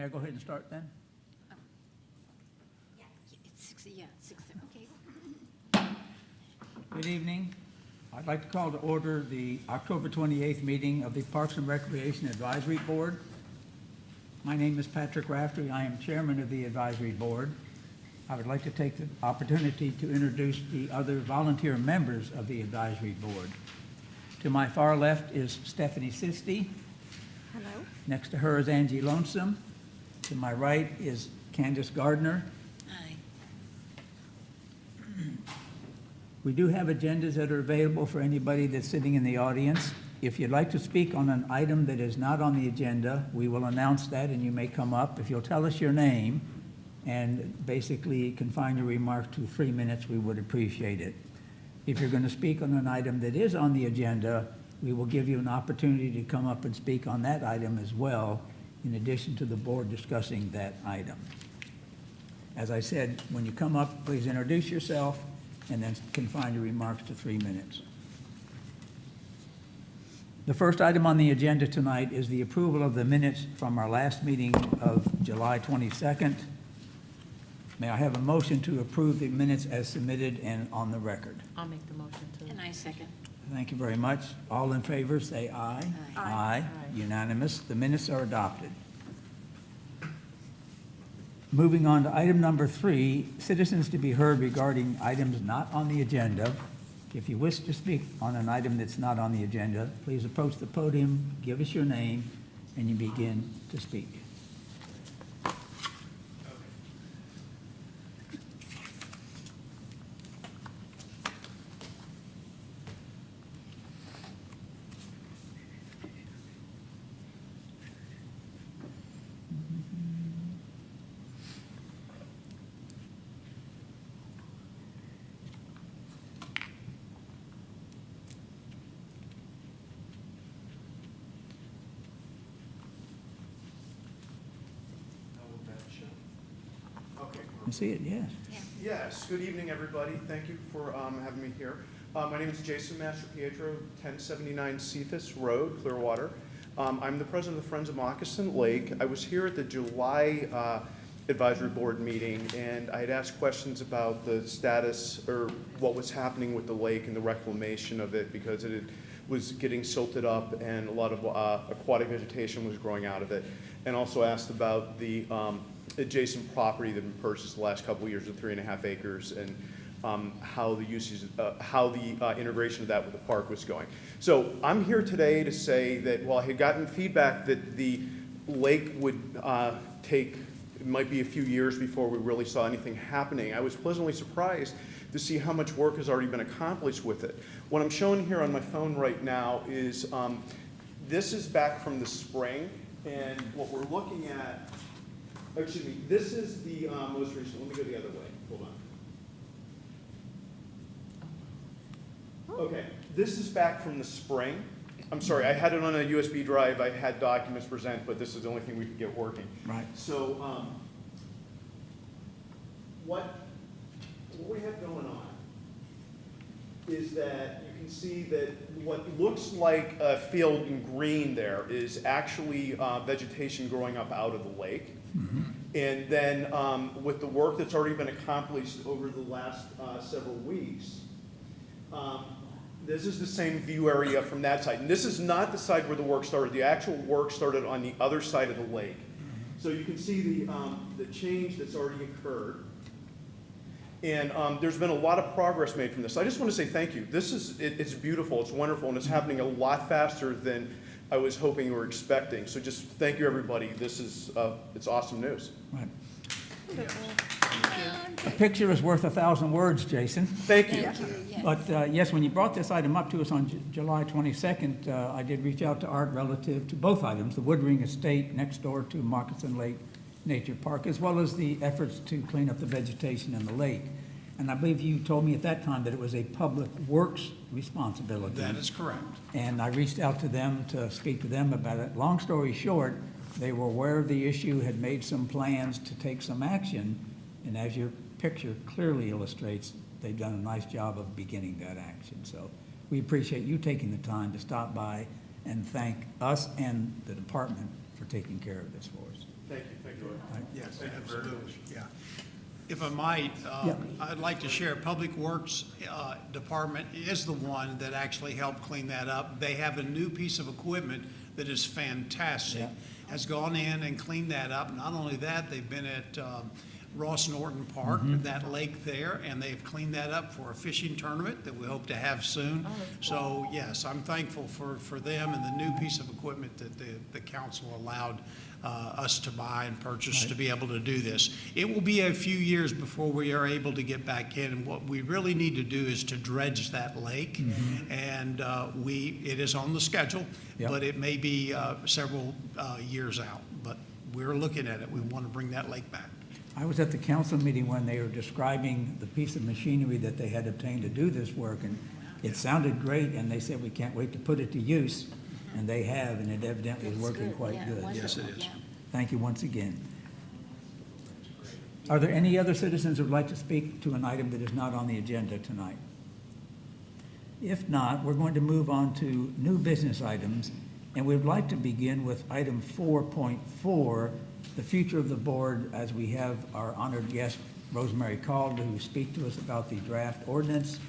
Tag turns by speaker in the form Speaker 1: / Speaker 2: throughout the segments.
Speaker 1: May I go ahead and start then?
Speaker 2: It's 6, okay.
Speaker 1: Good evening. I'd like to call to order the October 28th meeting of the Parks and Recreation Advisory Board. My name is Patrick Raftery. I am chairman of the advisory board. I would like to take the opportunity to introduce the other volunteer members of the advisory board. To my far left is Stephanie Sisti.
Speaker 2: Hello.
Speaker 1: Next to her is Angie Lonesome. To my right is Candace Gardner.
Speaker 2: Hi.
Speaker 1: We do have agendas that are available for anybody that's sitting in the audience. If you'd like to speak on an item that is not on the agenda, we will announce that and you may come up. If you'll tell us your name and basically confine your remarks to 3 minutes, we would appreciate it. If you're going to speak on an item that is on the agenda, we will give you an opportunity to come up and speak on that item as well, in addition to the board discussing that item. As I said, when you come up, please introduce yourself and then confine your remarks to 3 minutes. The first item on the agenda tonight is the approval of the minutes from our last meeting of July 22nd. May I have a motion to approve the minutes as submitted and on the record?
Speaker 3: I'll make the motion to.
Speaker 2: And I second.
Speaker 1: Thank you very much. All in favor, say aye.
Speaker 2: Aye.
Speaker 1: Aye. Unanimous. The minutes are adopted. Moving on to item number 3, citizens to be heard regarding items not on the agenda. If you wish to speak on an item that's not on the agenda, please approach the podium, give us your name, and you begin to speak.
Speaker 4: Okay.
Speaker 1: You see it, yes.
Speaker 4: Yes, good evening, everybody. Thank you for having me here. My name is Jason Mastropietro, 1079 Cephas Road, Clearwater. I'm the president of the Friends of Moccasin Lake. I was here at the July advisory board meeting, and I had asked questions about the status or what was happening with the lake and the reclamation of it, because was getting silted up and a lot of aquatic vegetation was growing out of it, and also asked about the adjacent property that had been purchased the last couple of years of 3.5 acres and how the usage, how the integration of that with the park was going. So I'm here today to say that while I had gotten feedback that the lake would it might be a few years before we really saw anything happening, I was pleasantly surprised to see how much work has already been accomplished with it. What I'm showing here on my phone right now is, this is back from the spring, and what we're looking at, excuse me, this is the most recent. Let me go the other way. Hold on. Okay, this is back from the spring. I'm sorry, I had it on a USB drive. I had documents present, but this is the only thing we could get working.
Speaker 1: Right.
Speaker 4: So what we have going on is that you can see that what looks like a field in green there is actually vegetation growing up out of the lake. Mm-hmm. And then with the work that's already been accomplished over the last several weeks, this is the same view area from that side. And this is not the side where the work started. The actual work started on the other side of the lake. So you can see the change that's already occurred. And there's been a lot of progress made from this. I just want to say thank you. This is, it's beautiful, it's wonderful, and it's happening a lot faster than I was hoping or expecting. So just thank you, everybody. This is, it's awesome news.
Speaker 1: Right. A picture is worth 1,000 words, Jason.
Speaker 4: Thank you.
Speaker 2: Thank you, yes.
Speaker 1: But yes, when you brought this item up to us on July 22nd, I did reach out to Art relative to both items, the Woodring Estate next door to Moccasin Lake Nature Park, as well as the efforts to clean up the vegetation in the lake. And I believe you told me at that time that it was a public works responsibility.
Speaker 5: That is correct.
Speaker 1: And I reached out to them to speak to them about it. Long story short, they were aware of the issue, had made some plans to take some action, and as your picture clearly illustrates, they've done a nice job of beginning that action. So we appreciate you taking the time to stop by and thank us and the department for taking care of this for us.
Speaker 4: Thank you.
Speaker 3: Yes,
Speaker 4: Thank you very
Speaker 3: absolutely,
Speaker 4: much.
Speaker 3: yeah. If I might,
Speaker 1: Yeah.
Speaker 3: I'd like to share, Public Works Department is the one that actually helped clean that up. They have a new piece of equipment that is fantastic.
Speaker 1: Yeah.
Speaker 3: Has gone in and cleaned that up. Not only that, they've been at Ross Norton Park, that lake there, and they've cleaned that up for a fishing tournament that we hope to have soon. So, yes, I'm thankful for them and the new piece of equipment that the council allowed us to buy and purchase to be able to do this. It will be a few years before we are able to get back in, and what we really need to do is to dredge that lake. And it is on the schedule,
Speaker 1: Yep.
Speaker 3: but it may be several years out. But we're looking at it. We want to bring that lake back.
Speaker 1: I was at the council meeting when they were describing the piece of machinery that they had obtained to do this work, and it sounded great, and they said, we can't wait to put it to use, and they have, and it evidently is
Speaker 2: That's
Speaker 1: working
Speaker 2: good.
Speaker 1: quite
Speaker 2: Yeah,
Speaker 1: good.
Speaker 3: Yes, it
Speaker 2: wonderful,
Speaker 3: is.
Speaker 2: yeah.
Speaker 1: Thank you once again. Are there any other citizens who would like to speak to an item that is not on the agenda tonight? If not, we're going to move on to new business items, and we'd like to begin with item 4.4, the future of the board, as we have our honored guest, Rosemary Calder, who will speak to us about the draft ordinance.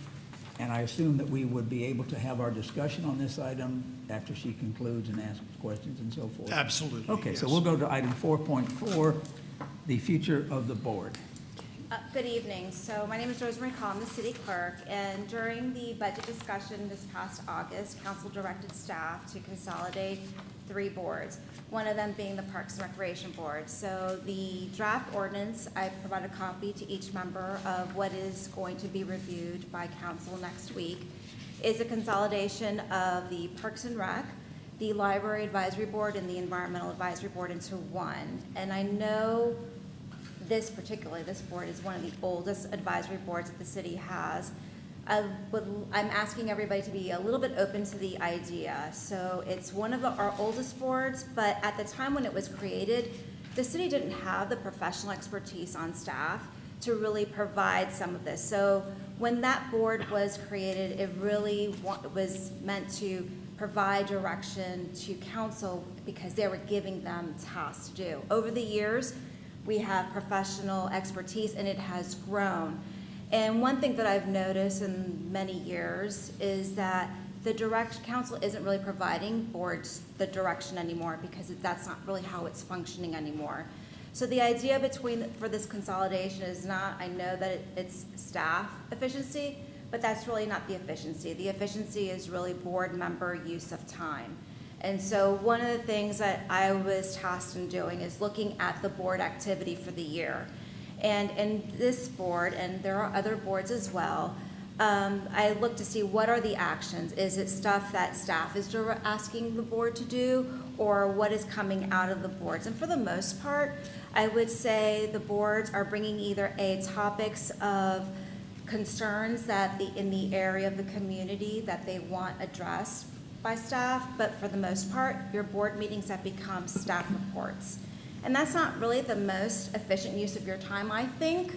Speaker 1: And I assume that we would be able to have our discussion on this item after she concludes and asks questions and so forth.
Speaker 3: Absolutely.
Speaker 1: Okay, so
Speaker 3: yes.
Speaker 1: we'll go to item 4.4, the future of the board.
Speaker 5: Good evening. So my name is Rosemary Call, I'm the city clerk, and during the budget discussion this past August, council directed staff to consolidate 3 boards, one of them being the Parks and Recreation Board. So the draft ordinance, I provided a copy to each member of what is going to be reviewed by council next week, is a consolidation of the Parks and Rec, the Library Advisory Board, and the Environmental Advisory Board into one. And I know this board is one of the oldest advisory boards that the city has. I'm asking everybody to be a little bit open to the idea. So it's one of our oldest boards, but at the time when it was created, the city didn't have the professional expertise on staff to really provide some of this. So when that board was created, it really was meant to provide direction to council because they were giving them tasks to do. Over the years, we have professional expertise and it has grown. And one thing that I've noticed in many years is that the council isn't really providing boards the direction anymore because that's not really how it's functioning anymore. So the idea for this consolidation is not, I know that it's staff efficiency, but that's really not the efficiency. The efficiency is really board member use of time. And so one of the things that I was tasked in doing is looking at the board activity for the year. And in this board, and there are other boards as well, I look to see what are the actions. Is it stuff that staff is asking the board to do, or what is coming out of the boards? And for the most part, I would say the boards are bringing either topics of concerns that in the area of the community that they want addressed by staff, but for the most part, your board meetings have become staff reports. And that's not really the most efficient use of your time, I think.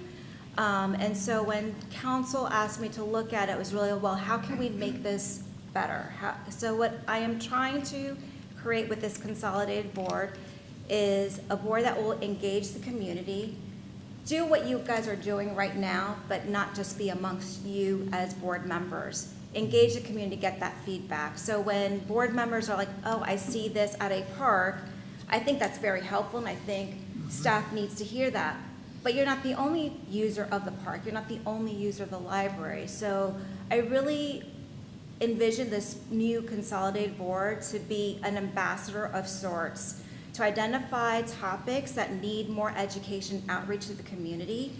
Speaker 5: And so when council asked me to look at it, it was really, well, how can we make this better? So what I am trying to create with this consolidated board is a board that will engage the community, do what you guys are doing right now, but not just be amongst you as board members. Engage the community, get that feedback. So when board members are like, oh, I see this at a park, I think that's very helpful, and I think staff needs to hear that. But you're not the only user of the park. You're not the only user of the library. So I really envision this new consolidated board to be an ambassador of sorts, to identify topics that need more education outreach to the community.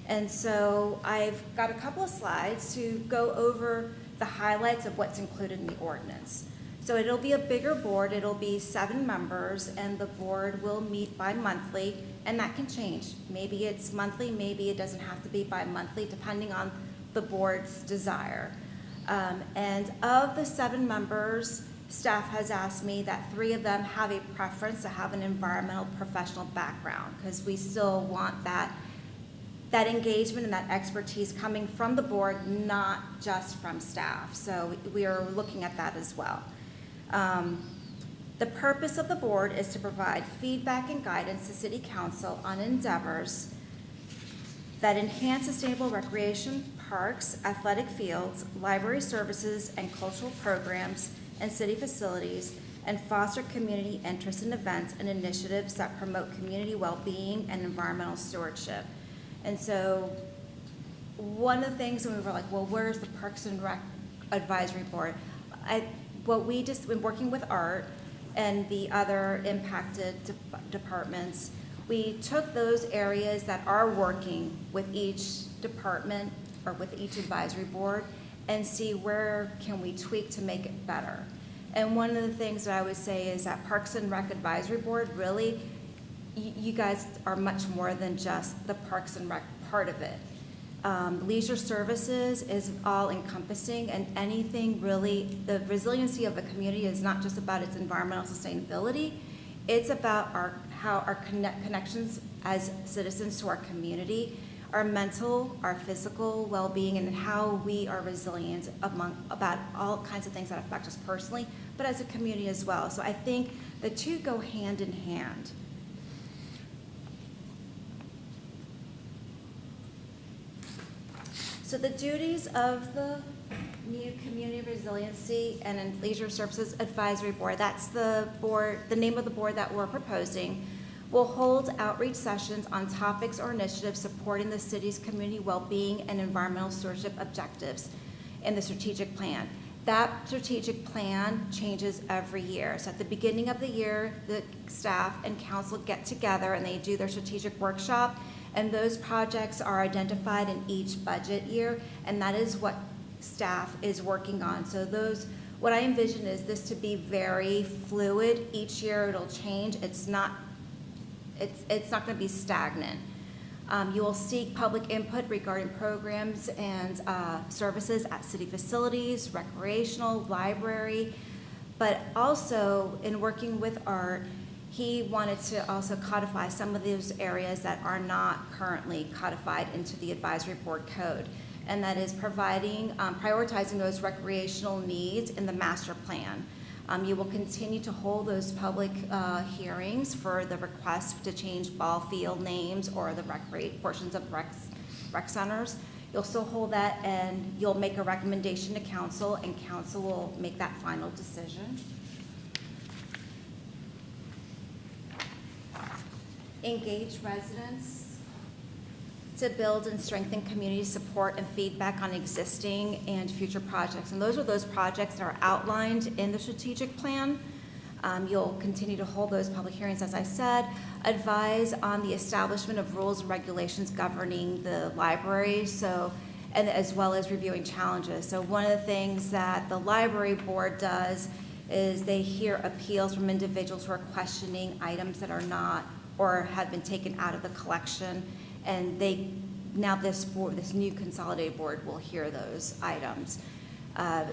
Speaker 5: And so I've got a couple of slides to go over the highlights of what's included in the ordinance. So it'll be a bigger board, it'll be 7 members, and the board will meet bi-monthly, and that can change. Maybe it's monthly, maybe it doesn't have to be bi-monthly, depending on the board's desire. And of the 7 members, staff has asked me that 3 of them have a preference to have an environmental professional background, because we still want that engagement and that expertise coming from the board, not just from staff. So we are looking at that as well. The purpose of the board is to provide feedback and guidance to City Council on endeavors that enhance sustainable recreation, parks, athletic fields, library services, and cultural programs and city facilities, and foster community interest in events and initiatives that promote community well-being and environmental stewardship. And so, one of the things when we were like, well, where's the Parks and Rec Advisory Board? When working with Art and the other impacted departments, we took those areas that are working with each department or with each advisory board and see where can we tweak to make it better. And one of the things that I would say is that Parks and Rec Advisory Board, really, you guys are much more than just the Parks and Rec part of it. Leisure services is all encompassing, and anything really, the resiliency of a community is not just about its environmental sustainability, it's about how our connections as citizens to our community, our mental, our physical well-being, and how we are resilient about all kinds of things that affect us personally, but as a community as well. So I think the two go hand in hand. So the duties of the new Community Resiliency and Leisure Services Advisory Board, that's the board, the name of the board that we're proposing, will hold outreach sessions on topics or initiatives supporting the city's community well-being and environmental stewardship objectives in the strategic plan. That strategic plan changes every year. So at the beginning of the year, the staff and council get together and they do their strategic workshop, and those projects are identified in each budget year, and that is what staff is working on. So what I envision is this to be very fluid. Each year it'll change. It's not going to be stagnant. You will seek public input regarding programs and services at city facilities, recreational, library, but also in working with Art, he wanted to also codify some of those areas that are not currently codified into the advisory board code, and that is prioritizing those recreational needs in the master plan. You will continue to hold those public hearings for the request to change ball field names or the portions of rec centers. You'll still hold that, and you'll make a recommendation to council, and council will make that final decision. Engage residents to build and strengthen community support and feedback on existing and future projects. And those are those projects that are outlined in the strategic plan. You'll continue to hold those public hearings, as I said, advise on the establishment of rules and regulations governing the library, and as well as reviewing challenges. So one of the things that the library board does is they hear appeals from individuals who are questioning items that are not or have been taken out of the collection, and this new consolidated board will hear those items.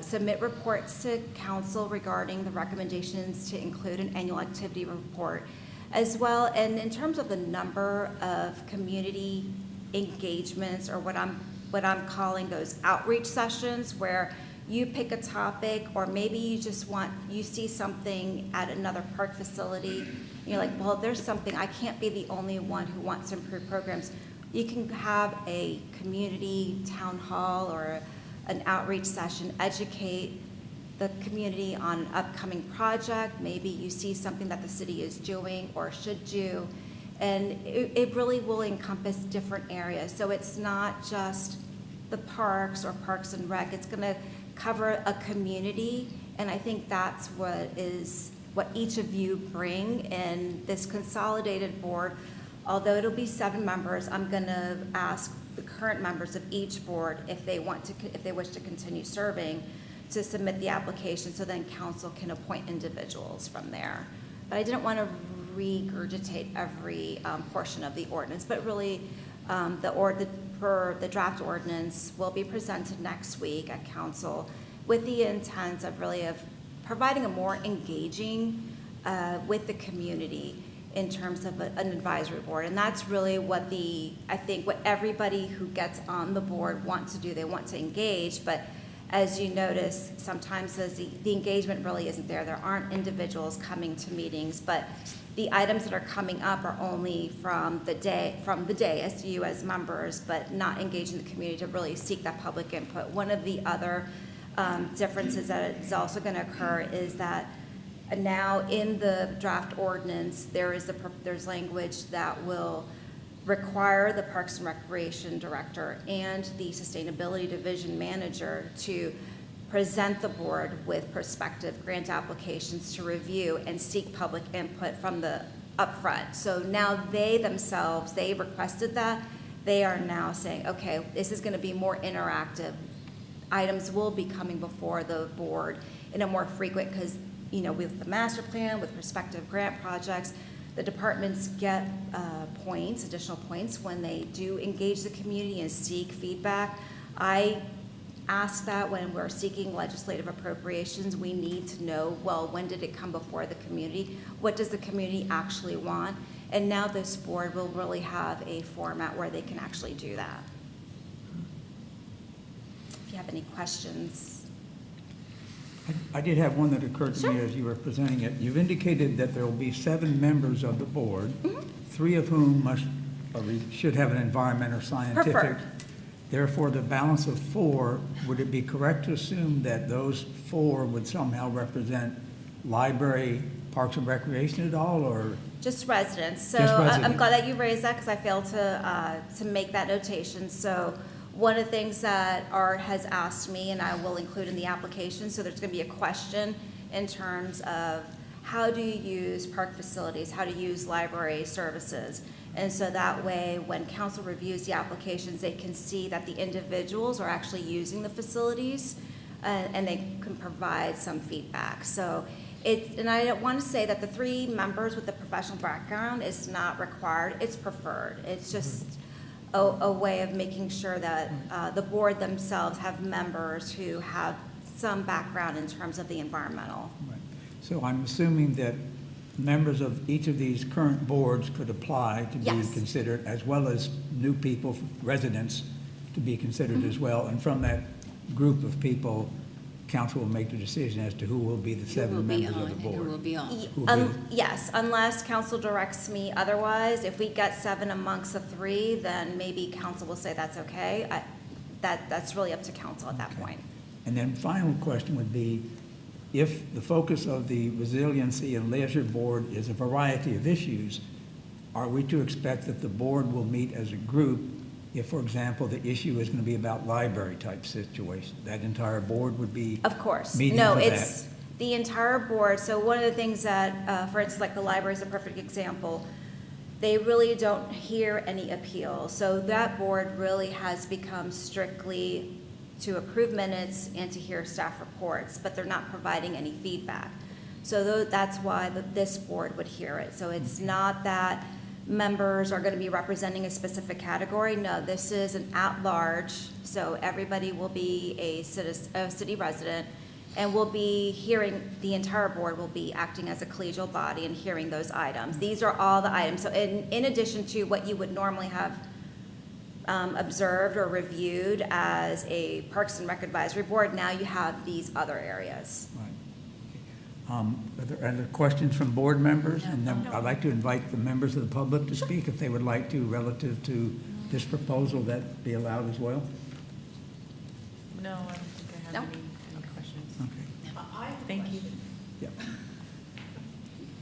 Speaker 5: Submit reports to council regarding the recommendations to include an annual activity report as well. And in terms of the number of community engagements, or what I'm calling those outreach sessions, where you pick a topic, or maybe you see something at another park facility, and you're like, well, there's something, I can't be the only one who wants to improve programs. You can have a community town hall or an outreach session, educate the community on an upcoming project. Maybe you see something that the city is doing or should do, and it really will encompass different areas. So it's not just the parks or Parks and Rec, it's gonna cover a community, and I think that's what each of you bring in this consolidated board. Although it'll be 7 members, I'm gonna ask the current members of each board if they wish to continue serving, to submit the application, so then council can appoint individuals from there. But I didn't want to regurgitate every portion of the ordinance, but really the draft ordinance will be presented next week at council with the intent of providing a more engaging with the community in terms of an advisory board. And that's really what I think what everybody who gets on the board wants to do. They want to engage, but as you notice, sometimes the engagement really isn't there. There aren't individuals coming to meetings, but the items that are coming up are only from the day as to you as members, but not engaging the community to really seek that public input. One of the other differences that is also going to occur is that now in the draft ordinance, there's language that will require the Parks and Recreation Director and the Sustainability Division Manager to present the board with prospective grant applications to review and seek public input from the upfront. So now they themselves, they requested that. They are now saying, okay, this is going to be more interactive. Items will be coming before the board in a more frequent, because, you know, with the master plan, with prospective grant projects, the departments get points, additional points, when they do engage the community and seek feedback. I ask that when we're seeking legislative appropriations, we need to know, well, when did it come before the community? What does the community actually want? And now this board will really have a format where they can actually do that. If you have any questions.
Speaker 1: I did have one that occurred to me as you were presenting it. You've indicated that there will be 7 members of the board, 3 of whom should have an environment or scientific.
Speaker 5: Preferred.
Speaker 1: Therefore, the balance of 4, would it be correct to assume that those 4 would somehow represent library, parks and recreation at all, or?
Speaker 5: Just residents. So
Speaker 1: Just
Speaker 5: I'm
Speaker 1: residents.
Speaker 5: glad that you raised that, because I failed to make that notation. So one of the things that Art has asked me, and I will include in the application, so there's going to be a question in terms of how do you use park facilities, how to use library services. And so that way, when council reviews the applications, they can see that the individuals are actually using the facilities, and they can provide some feedback. So and I want to say that the 3 members with the professional background is not required, it's preferred. It's just a way of making sure that the board themselves have members who have some background in terms of the environmental.
Speaker 1: Right. So I'm assuming that members of each of these current boards could apply to be
Speaker 5: Yes.
Speaker 1: considered, as well as new people, residents, to be considered as well. And from that group of people, council will make the decision as to who will be the 7 members of the
Speaker 2: And who will
Speaker 1: board.
Speaker 2: be on.
Speaker 1: Who will be-
Speaker 5: Yes, unless council directs me otherwise. If we get 7 amongst the 3, then maybe council will say that's okay. That's really up to council at that
Speaker 1: Okay.
Speaker 5: point.
Speaker 1: And then final question would be, if the focus of the Resiliency and Leisure Board is a variety of issues, are we to expect that the board will meet as a group if, for example, the issue is going to be about library-type situation? That entire board would be
Speaker 5: Of course.
Speaker 1: meeting
Speaker 5: No,
Speaker 1: for
Speaker 5: it's
Speaker 1: that?
Speaker 5: the entire board. So one of the things that, for instance, like the library is a perfect example, they really don't hear any appeal. So that board really has become strictly to approve minutes and to hear staff reports, but they're not providing any feedback. So that's why this board would hear it. So it's not that members are going to be representing a specific category. No, this is an at-large, so everybody will be a city resident, and we'll be hearing, the entire board will be acting as a collegial body and hearing those items. These are all the items. So in addition to what you would normally have observed or reviewed as a Parks and Rec Advisory Board, now you have these other areas.
Speaker 1: Right. Are there other questions from board members? And then I'd like to invite the members of the public to speak if they would like to, relative to this proposal, that be allowed as well?
Speaker 6: No, I don't think I
Speaker 5: No?
Speaker 6: have any questions.
Speaker 1: Okay.
Speaker 6: Thank you.
Speaker 1: Yeah.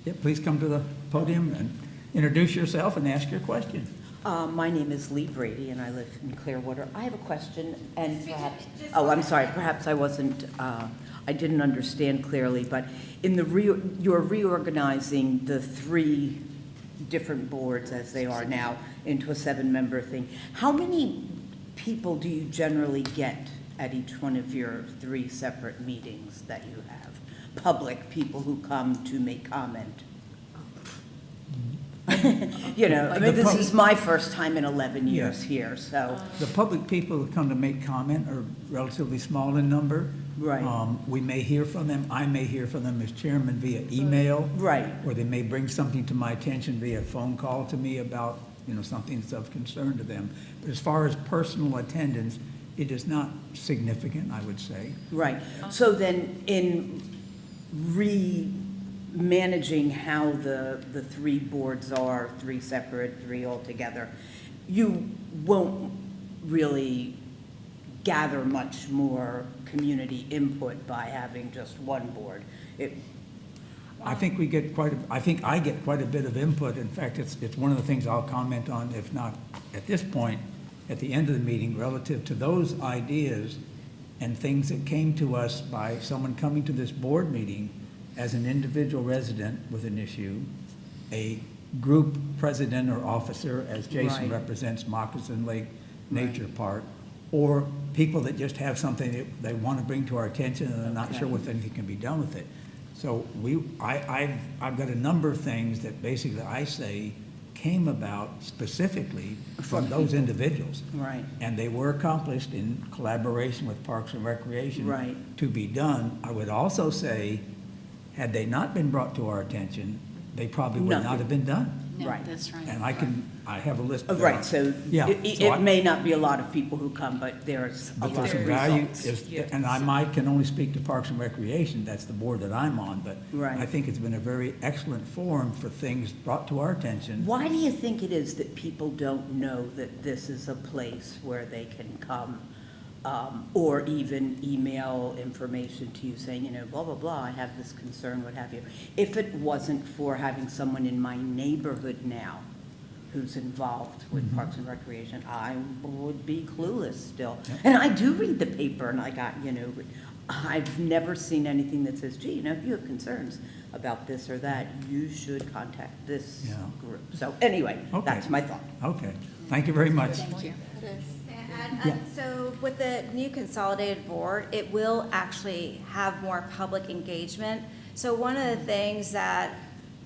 Speaker 1: Yeah, please come to the podium and introduce yourself and ask your question.
Speaker 7: My name is Lee Brady, and I live in Clearwater. I have a question, and perhaps, I'm sorry, perhaps I wasn't, I didn't understand clearly, but in you're reorganizing the 3 different boards as they are now into a 7-member thing. How many people do you generally get at each one of your 3 separate meetings that you have? Public people who come to make comment? You know, I mean, this is my first time in 11 years
Speaker 1: Yes.
Speaker 7: here, so.
Speaker 1: The public people who come to make comment are relatively small in number.
Speaker 7: Right.
Speaker 1: We may hear from them, I may hear from them as chairman via email.
Speaker 7: Right.
Speaker 1: Or they may bring something to my attention via phone call to me about, something that's of concern to them. But as far as personal attendance, It is not significant, I would say.
Speaker 7: Right. So then in managing how the three boards are, three separate, three altogether, you won't really gather much more community input by having just one board.
Speaker 1: I think I think I get quite a bit of input. In fact, it's one of the things I'll comment on, if not at this point, at the end of the meeting, relative to those ideas and things that came to us by someone coming to this board meeting as an individual resident with an issue, a group president or officer, as Jason
Speaker 7: Right.
Speaker 1: represents Moccasin Lake Nature Park, or people that just have something that they want to bring to our attention and they're not
Speaker 7: Okay.
Speaker 1: sure if anything can be done with it. So I've got a number of things that basically I say came about specifically from those individuals.
Speaker 7: Right.
Speaker 1: And they were accomplished in collaboration with Parks and Recreation.
Speaker 7: Right.
Speaker 1: To be done. I would also say, had they not been brought to our attention, they probably would
Speaker 7: Nothing.
Speaker 1: not have been done.
Speaker 2: No,
Speaker 7: Right.
Speaker 2: that's right.
Speaker 1: And I have a list.
Speaker 7: Right, so
Speaker 1: Yeah,
Speaker 7: it
Speaker 1: so I-
Speaker 7: may not be a lot of people who come, but there's a
Speaker 1: But
Speaker 7: lot
Speaker 1: there's
Speaker 7: of
Speaker 1: some value,
Speaker 7: results.
Speaker 1: and can only speak to Parks and Recreation, that's the board that I'm on, but
Speaker 7: Right.
Speaker 1: I think it's been a very excellent forum for things brought to our attention.
Speaker 7: Why do you think it is that people don't know that this is a place where they can come, or even email information to you saying, blah, blah, blah, I have this concern, what have you? If it wasn't for having someone in my neighborhood now who's involved with Parks and Recreation, I would be clueless still.
Speaker 1: Yeah.
Speaker 7: And I do read the paper, and I got, but I've never seen anything that says, gee, if you have concerns about this or that, you should contact this
Speaker 1: Yeah.
Speaker 7: group. So anyway,
Speaker 1: Okay.
Speaker 7: that's my thought.
Speaker 1: Okay, thank you very much.
Speaker 2: Thank you.
Speaker 5: And so with the new consolidated board, it will actually have more public engagement. So one of the things that,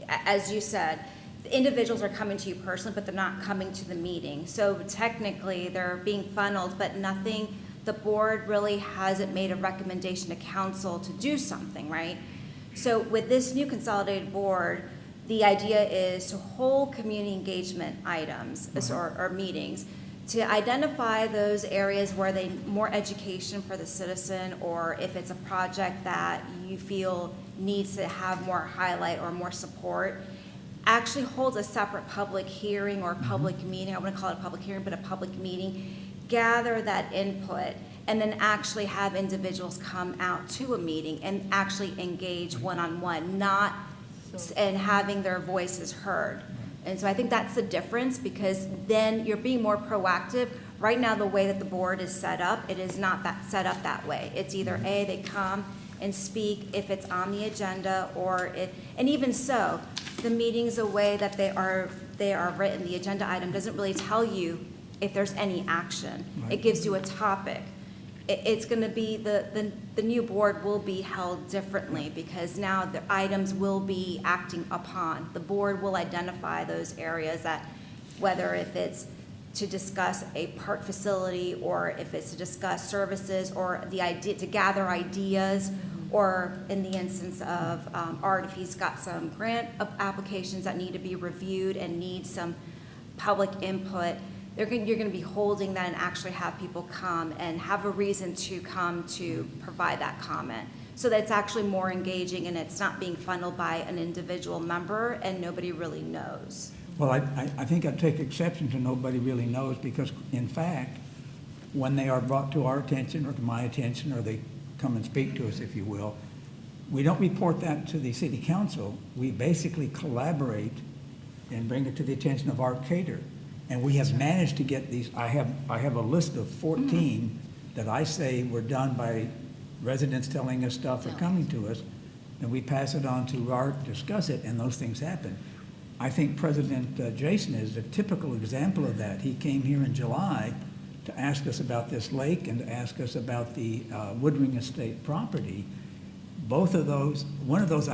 Speaker 5: as you said, the individuals are coming to you personally, but they're not coming to the meeting. So technically, they're being funneled, but the board really hasn't made a recommendation to council to do something, right? So with this new consolidated board, the idea is to hold community engagement items or meetings, to identify those areas where they more education for the citizen, or if it's a project that you feel needs to have more highlight or more support, actually hold a separate public hearing or public meeting. I wouldn't call it a public hearing, but a public meeting, gather that input, and then actually have individuals come out to a meeting and actually engage one-on-one, and having their voices heard. And so I think that's the difference, because then you're being more proactive. Right now, the way that the board is set up, it is not set up that way. It's either A, they come and speak if it's on the agenda, and even so, the meetings, the way that they are written, the agenda item doesn't really tell you if there's any action. It gives you a topic. It's going to be, the new board will be held differently, because now the items will be acting upon. The board will identify those areas that, whether if it's to discuss a park facility, or if it's to discuss services, or the idea, to gather ideas, or in the instance of Art, if he's got some grant applications that need to be reviewed and need some public input, you're going to be holding that and actually have people come and have a reason to come to provide that comment, so that it's actually more engaging and it's not being funneled by an individual member and nobody really knows.
Speaker 1: Well, I think I'd take exception to nobody really knows, because in fact, when they are brought to our attention or to my attention, or they come and speak to us, if you will, we don't report that to the city council. We basically collaborate and bring it to the attention of Art Cater. And we have managed to get these, I have a list of 14 that I say were done by residents telling us stuff or coming to us, and we pass it on to Art, discuss it, and those things happen. I think President Jason is a typical example of that. He came here in July to ask us about this lake and to ask us about the Woodring Estate property. Both of those, one of those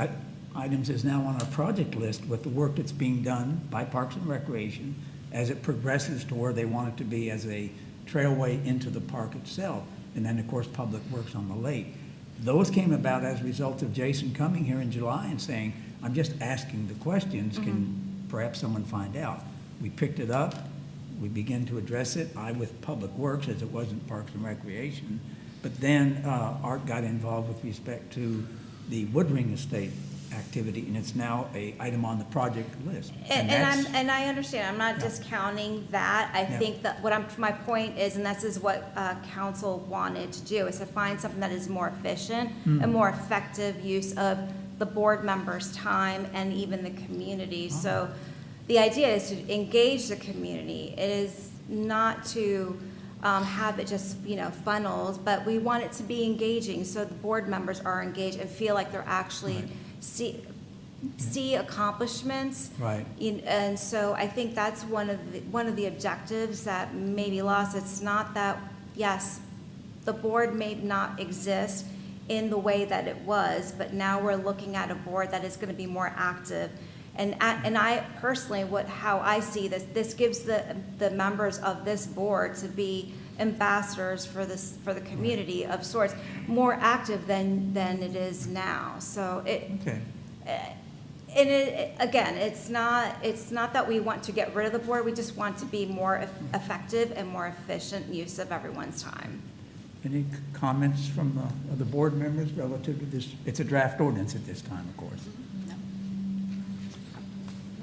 Speaker 1: items is now on our project list with the work that's being done by Parks and Recreation as it progresses to where they want it to be as a trailway into the park itself. And then, of course, Public Works on the lake. Those came about as a result of Jason coming here in July and saying, I'm just asking the questions, can perhaps someone find out? We picked it up, we begin to address it. I with Public Works, as it wasn't Parks and Recreation. But then Art got involved with respect to the Woodring Estate activity, and it's now a item on the project list.
Speaker 5: And I understand, I'm not
Speaker 1: Yeah.
Speaker 5: discounting that. I
Speaker 1: Yeah.
Speaker 5: think that my point is, and this is what council wanted to do, is to find something that is more efficient and more effective use of the board members' time and even the community. So the idea is to engage the community. It is not to have it just, funnels, but we want it to be engaging, so the board members are engaged and feel like they're actually
Speaker 1: Right.
Speaker 5: see accomplishments.
Speaker 1: Right.
Speaker 5: And so I think that's one of the objectives that may be lost. It's not that, yes, the board may not exist in the way that it was, but now we're looking at a board that is going to be more active. And I personally, how I see this gives the members of this board to be ambassadors for the community of sorts, more active than it is now. So
Speaker 1: Okay.
Speaker 5: and again, it's not that we want to get rid of the board, we just want to be more effective and more efficient use of everyone's time.
Speaker 1: Any comments from the board members relative to this? It's a draft ordinance at this time, of course.
Speaker 2: No.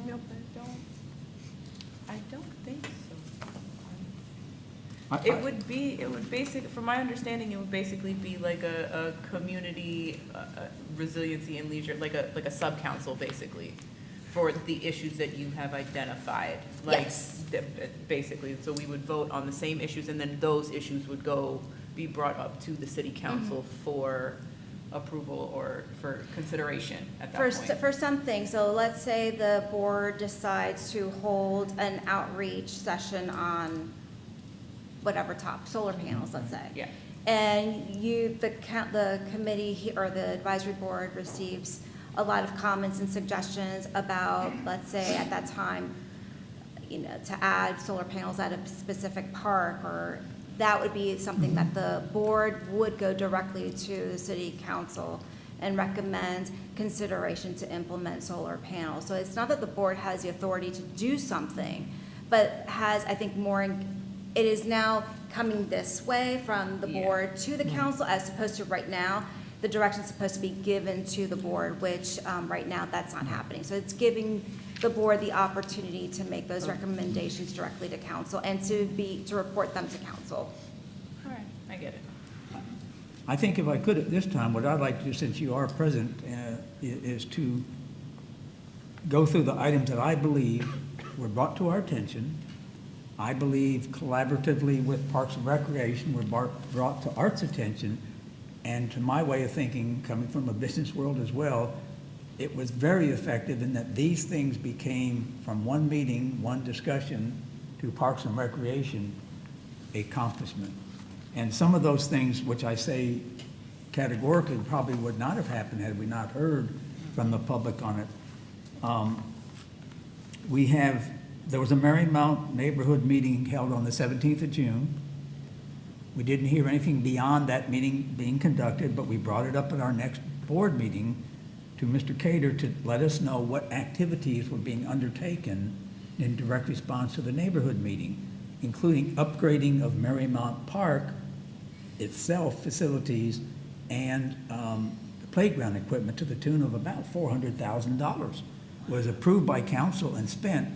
Speaker 6: Nope, I don't think so. It would basically, from my understanding, it would basically be like a community resiliency and leisure, like a sub-council, basically, for the issues that you have identified.
Speaker 5: Yes.
Speaker 6: Basically, so we would vote on the same issues, and then those issues would be brought up to the city council for approval or for consideration at that point.
Speaker 5: For something, so let's say the board decides to hold an outreach session on whatever solar panels, let's say.
Speaker 6: Yeah.
Speaker 5: And the committee or the advisory board receives a lot of comments and suggestions about, let's say at that time, to add solar panels at a specific park, or that would be something that the board would go directly to the city council and recommend consideration to implement solar panels. So it's not that the board has the authority to do something, but has, I think, it is now coming this way from the board to the council, as opposed to right now, the direction's supposed to be given to the board, which right now that's not happening. So it's giving the board the opportunity to make those recommendations directly to council and to report them to council.
Speaker 6: All right, I get it.
Speaker 1: I think if I could at this time, what I'd like to do, since you are present, is to go through the items that I believe were brought to our attention. I believe collaboratively with Parks and Recreation were brought to Art's attention, and to my way of thinking, coming from a business world as well, it was very effective in that these things became, from one meeting, one discussion, to Parks and Recreation, accomplishment. And some of those things, which I say categorically probably would not have happened had we not heard from the public on it. There was a Marymount neighborhood meeting held on the 17th of June. We didn't hear anything beyond that meeting being conducted, but we brought it up at our next board meeting to Mr. Cater to let us know what activities were being undertaken in direct response to the neighborhood meeting, including upgrading of Marymount Park itself, facilities, and the playground equipment to the tune of about $400,000 was approved by council and spent.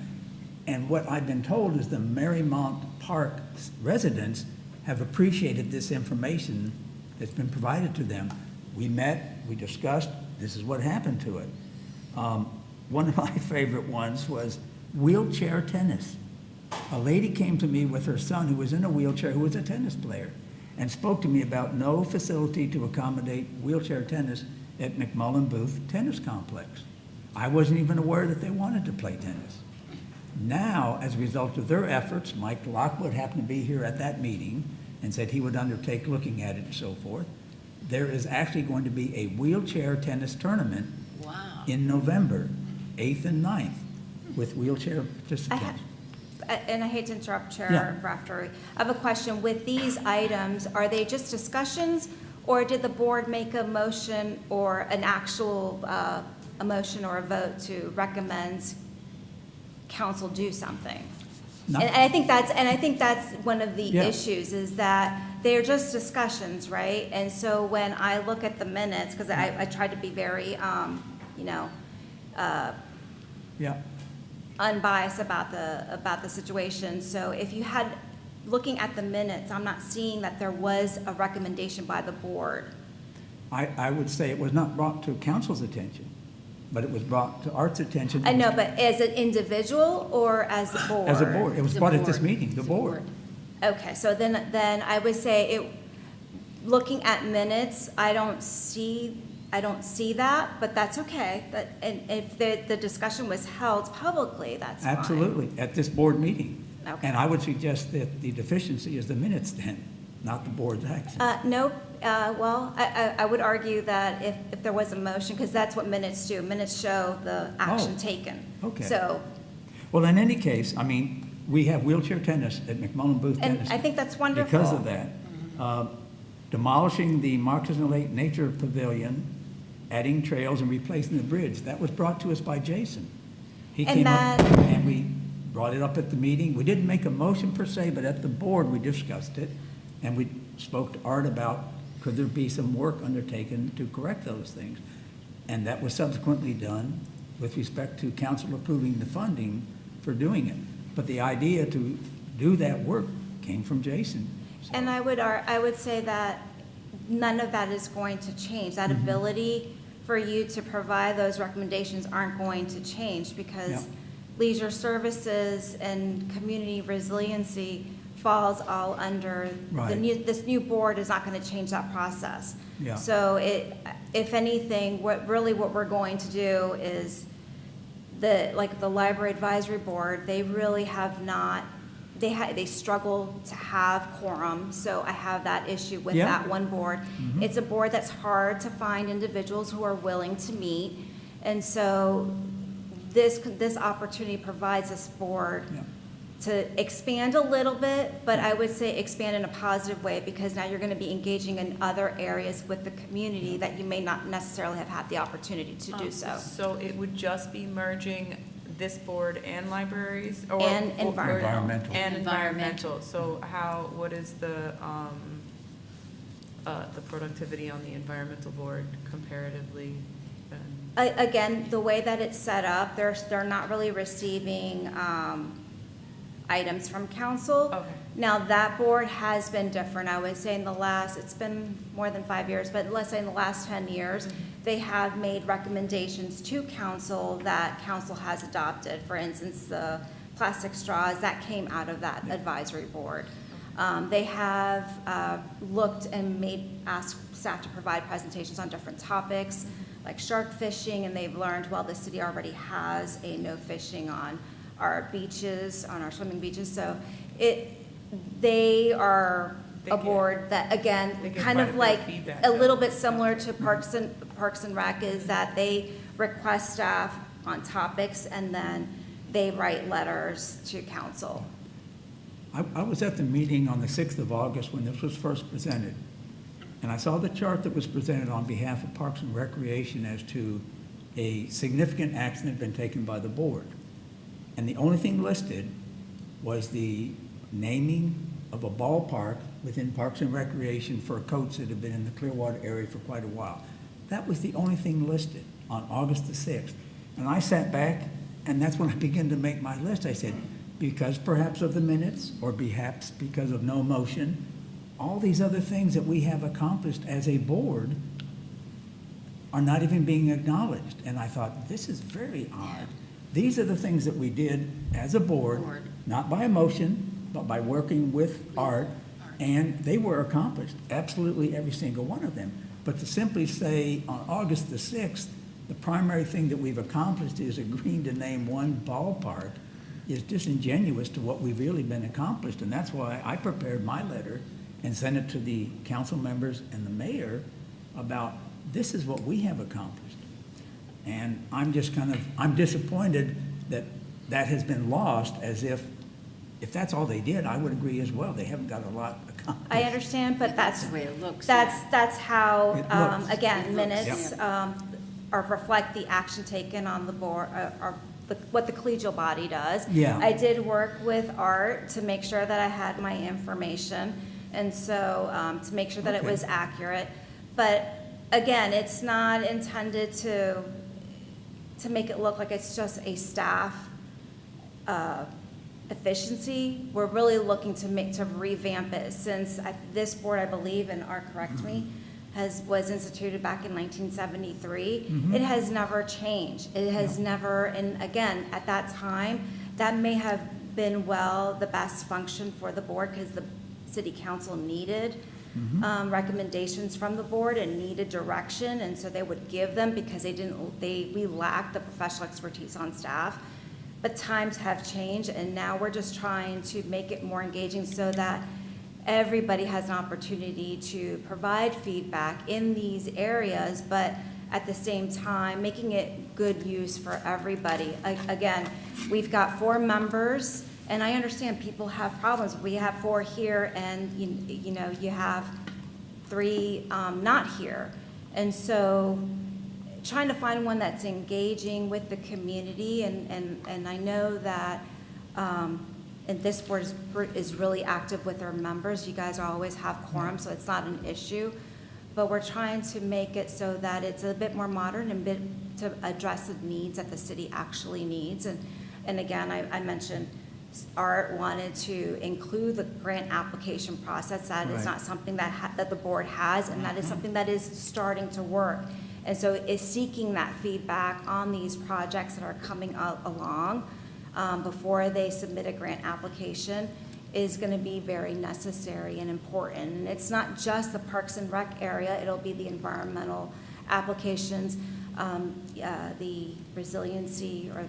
Speaker 1: And what I've been told is the Marymount Park residents have appreciated this information that's been provided to them. We met, we discussed, this is what happened to it. One of my favorite ones was wheelchair tennis. A lady came to me with her son who was in a wheelchair, who was a tennis player, and spoke to me about no facility to accommodate wheelchair tennis at McMullen Booth Tennis Complex. I wasn't even aware that they wanted to play tennis. Now, as a result of their efforts, Mike Lockwood happened to be here at that meeting and said he would undertake looking at it and so forth. There is actually going to be a wheelchair tennis tournament in November, 8th and 9th, with wheelchair participants.
Speaker 5: And I hate to interrupt, Chair
Speaker 1: Yeah.
Speaker 5: Raftery. I have a question. With these items, are they just discussions, or did the board make a motion or an actual, a motion or a vote to recommend council do something?
Speaker 1: Not-
Speaker 5: And I think that's one of the
Speaker 1: Yeah.
Speaker 5: issues, is that they're just discussions, right? And so when I look at the minutes, because I tried to be very, you know,
Speaker 1: Yeah,
Speaker 5: unbiased about the situation. So if you had, looking at the minutes, I'm not seeing that there was a recommendation by the board.
Speaker 1: I would say it was not brought to council's attention, but it was brought to Art's attention.
Speaker 5: I know, but as an individual or as a board?
Speaker 1: As a board, it was
Speaker 2: The
Speaker 1: brought at this
Speaker 2: board.
Speaker 1: meeting, the
Speaker 2: The
Speaker 1: board.
Speaker 5: Okay, so then I would say it, looking at minutes, I don't see that, but that's okay. But, and if the discussion was held publicly, that's fine.
Speaker 1: Absolutely, at this board meeting.
Speaker 5: Okay.
Speaker 1: And I would suggest that the deficiency is the minutes then, not the board's action.
Speaker 5: No, well, I would argue that if there was a motion, because that's what minutes do. Minutes show the action
Speaker 1: Oh,
Speaker 5: taken.
Speaker 1: okay.
Speaker 5: So,
Speaker 1: Well, in any case, I mean, we have wheelchair tennis at McMullen Booth
Speaker 5: and
Speaker 1: Tennis.
Speaker 5: I think that's wonderful.
Speaker 1: Because of that, demolishing the Moccasin Lake Nature Pavilion, adding trails and replacing the bridge, that was brought to us by Jason. He
Speaker 5: And
Speaker 1: came up
Speaker 5: that-
Speaker 1: and we brought it up at the meeting. We didn't make a motion per se, but at the board, we discussed it. And we spoke to Art about, could there be some work undertaken to correct those things? And that was subsequently done with respect to council approving the funding for doing it. But the idea to do that work came from Jason.
Speaker 5: And I would say that none of that is going to change. That
Speaker 1: Mm-hmm.
Speaker 5: ability for you to provide those recommendations aren't going to change,
Speaker 1: Yeah.
Speaker 5: because leisure services and community resiliency falls all under
Speaker 1: Right.
Speaker 5: this new board is not going to change that process.
Speaker 1: Yeah.
Speaker 5: So if anything, what we're going to do is the library advisory board, they really have not, they struggle to have quorum, so I have that issue with
Speaker 1: Yeah.
Speaker 5: that one board. It's a board that's hard to find individuals who are willing to meet, and so this opportunity provides this board
Speaker 1: Yeah.
Speaker 5: to expand a little bit, but I would say expand in a positive way, because now you're going to be engaging in other areas with the community that you may not necessarily have had the opportunity to do so.
Speaker 6: So it would just be merging this board and libraries?
Speaker 5: And environmental.
Speaker 6: And
Speaker 2: Environmental.
Speaker 6: environmental. So what is the productivity on the environmental board comparatively?
Speaker 5: Again, the way that it's set up, they're not really receiving items from council.
Speaker 6: Okay.
Speaker 5: Now, that board has been different. I would say it's been more than 5 years, but let's say in the last 10 years, they have made recommendations to council that council has adopted. For instance, the plastic straws, that came out of that advisory board. They have looked and asked staff to provide presentations on different topics, like shark fishing, and they've learned, well, the city already has a no fishing on our beaches, on our swimming beaches. So they are
Speaker 6: They
Speaker 5: a
Speaker 6: get-
Speaker 5: board that,
Speaker 6: they
Speaker 5: again,
Speaker 6: get
Speaker 5: kind
Speaker 6: quite a
Speaker 5: of
Speaker 6: bit of
Speaker 5: like,
Speaker 6: feedback,
Speaker 5: a
Speaker 6: though.
Speaker 5: little bit similar to Parks and Rec, is that they request staff on topics, and then they write letters to council.
Speaker 1: I was at the meeting on the 6th of August when this was first presented, and I saw the chart that was presented on behalf of Parks and Recreation as to a significant action that had been taken by the board. And the only thing listed was the naming of a ballpark within Parks and Recreation for a coach that had been in the Clearwater area for quite a while. That was the only thing listed on August the 6th. And I sat back, and that's when I began to make my list. I said, because perhaps of the minutes, or perhaps because of no motion, all these other things that we have accomplished as a board are not even being acknowledged. And I thought, this is very odd. These are the things that we did as a board,
Speaker 2: Board.
Speaker 1: not by a motion, but by working with Art, and they were accomplished, absolutely every single one of them. But to simply say on August the 6th, the primary thing that we've accomplished is agreeing to name one ballpark is disingenuous to what we've really been accomplished. And that's why I prepared my letter and sent it to the council members and the mayor about, this is what we have accomplished. And I'm disappointed that that has been lost, as if that's all they did, I would agree as well. They haven't got a lot accomplished.
Speaker 5: I understand, but
Speaker 2: That's
Speaker 5: that's,
Speaker 2: the way it looks.
Speaker 5: that's how,
Speaker 1: It looks.
Speaker 5: again,
Speaker 2: It looks,
Speaker 5: minutes reflect the action taken on the board, or what the collegial body does.
Speaker 1: Yeah.
Speaker 5: I did work with Art to make sure that I had my information, and so, to make sure that it
Speaker 1: Okay.
Speaker 5: was accurate. But again, it's not intended to make it look like it's just a staff efficiency. We're really looking to revamp it, since this board, I believe, and Art, correct me, was instituted back in 1973. It has never changed. It has never, and again, at that time, that may have been the best function for the board, because the city council needed recommendations from the board and needed direction, and so they would give them, because we lacked the professional expertise on staff. But times have changed, and now we're just trying to make it more engaging so that everybody has an opportunity to provide feedback in these areas, but at the same time, making it good use for everybody. Again, we've got 4 members, and I understand people have problems. We have 4 here, and you have 3 not here. And so trying to find one that's engaging with the community, and I know that, and this board is really active with our members. You guys always have quorum, so it's not an issue. But we're trying to make it so that it's a bit more modern and to address the needs that the city actually needs. And again, I mentioned Art wanted to include the grant application process. That is
Speaker 1: Right.
Speaker 5: not something that the board has, and that is something that is starting to work. And so is seeking that feedback on these projects that are coming along before they submit a grant application is going to be very necessary and important. And it's not just the Parks and Rec area, it'll be the environmental applications, the resiliency or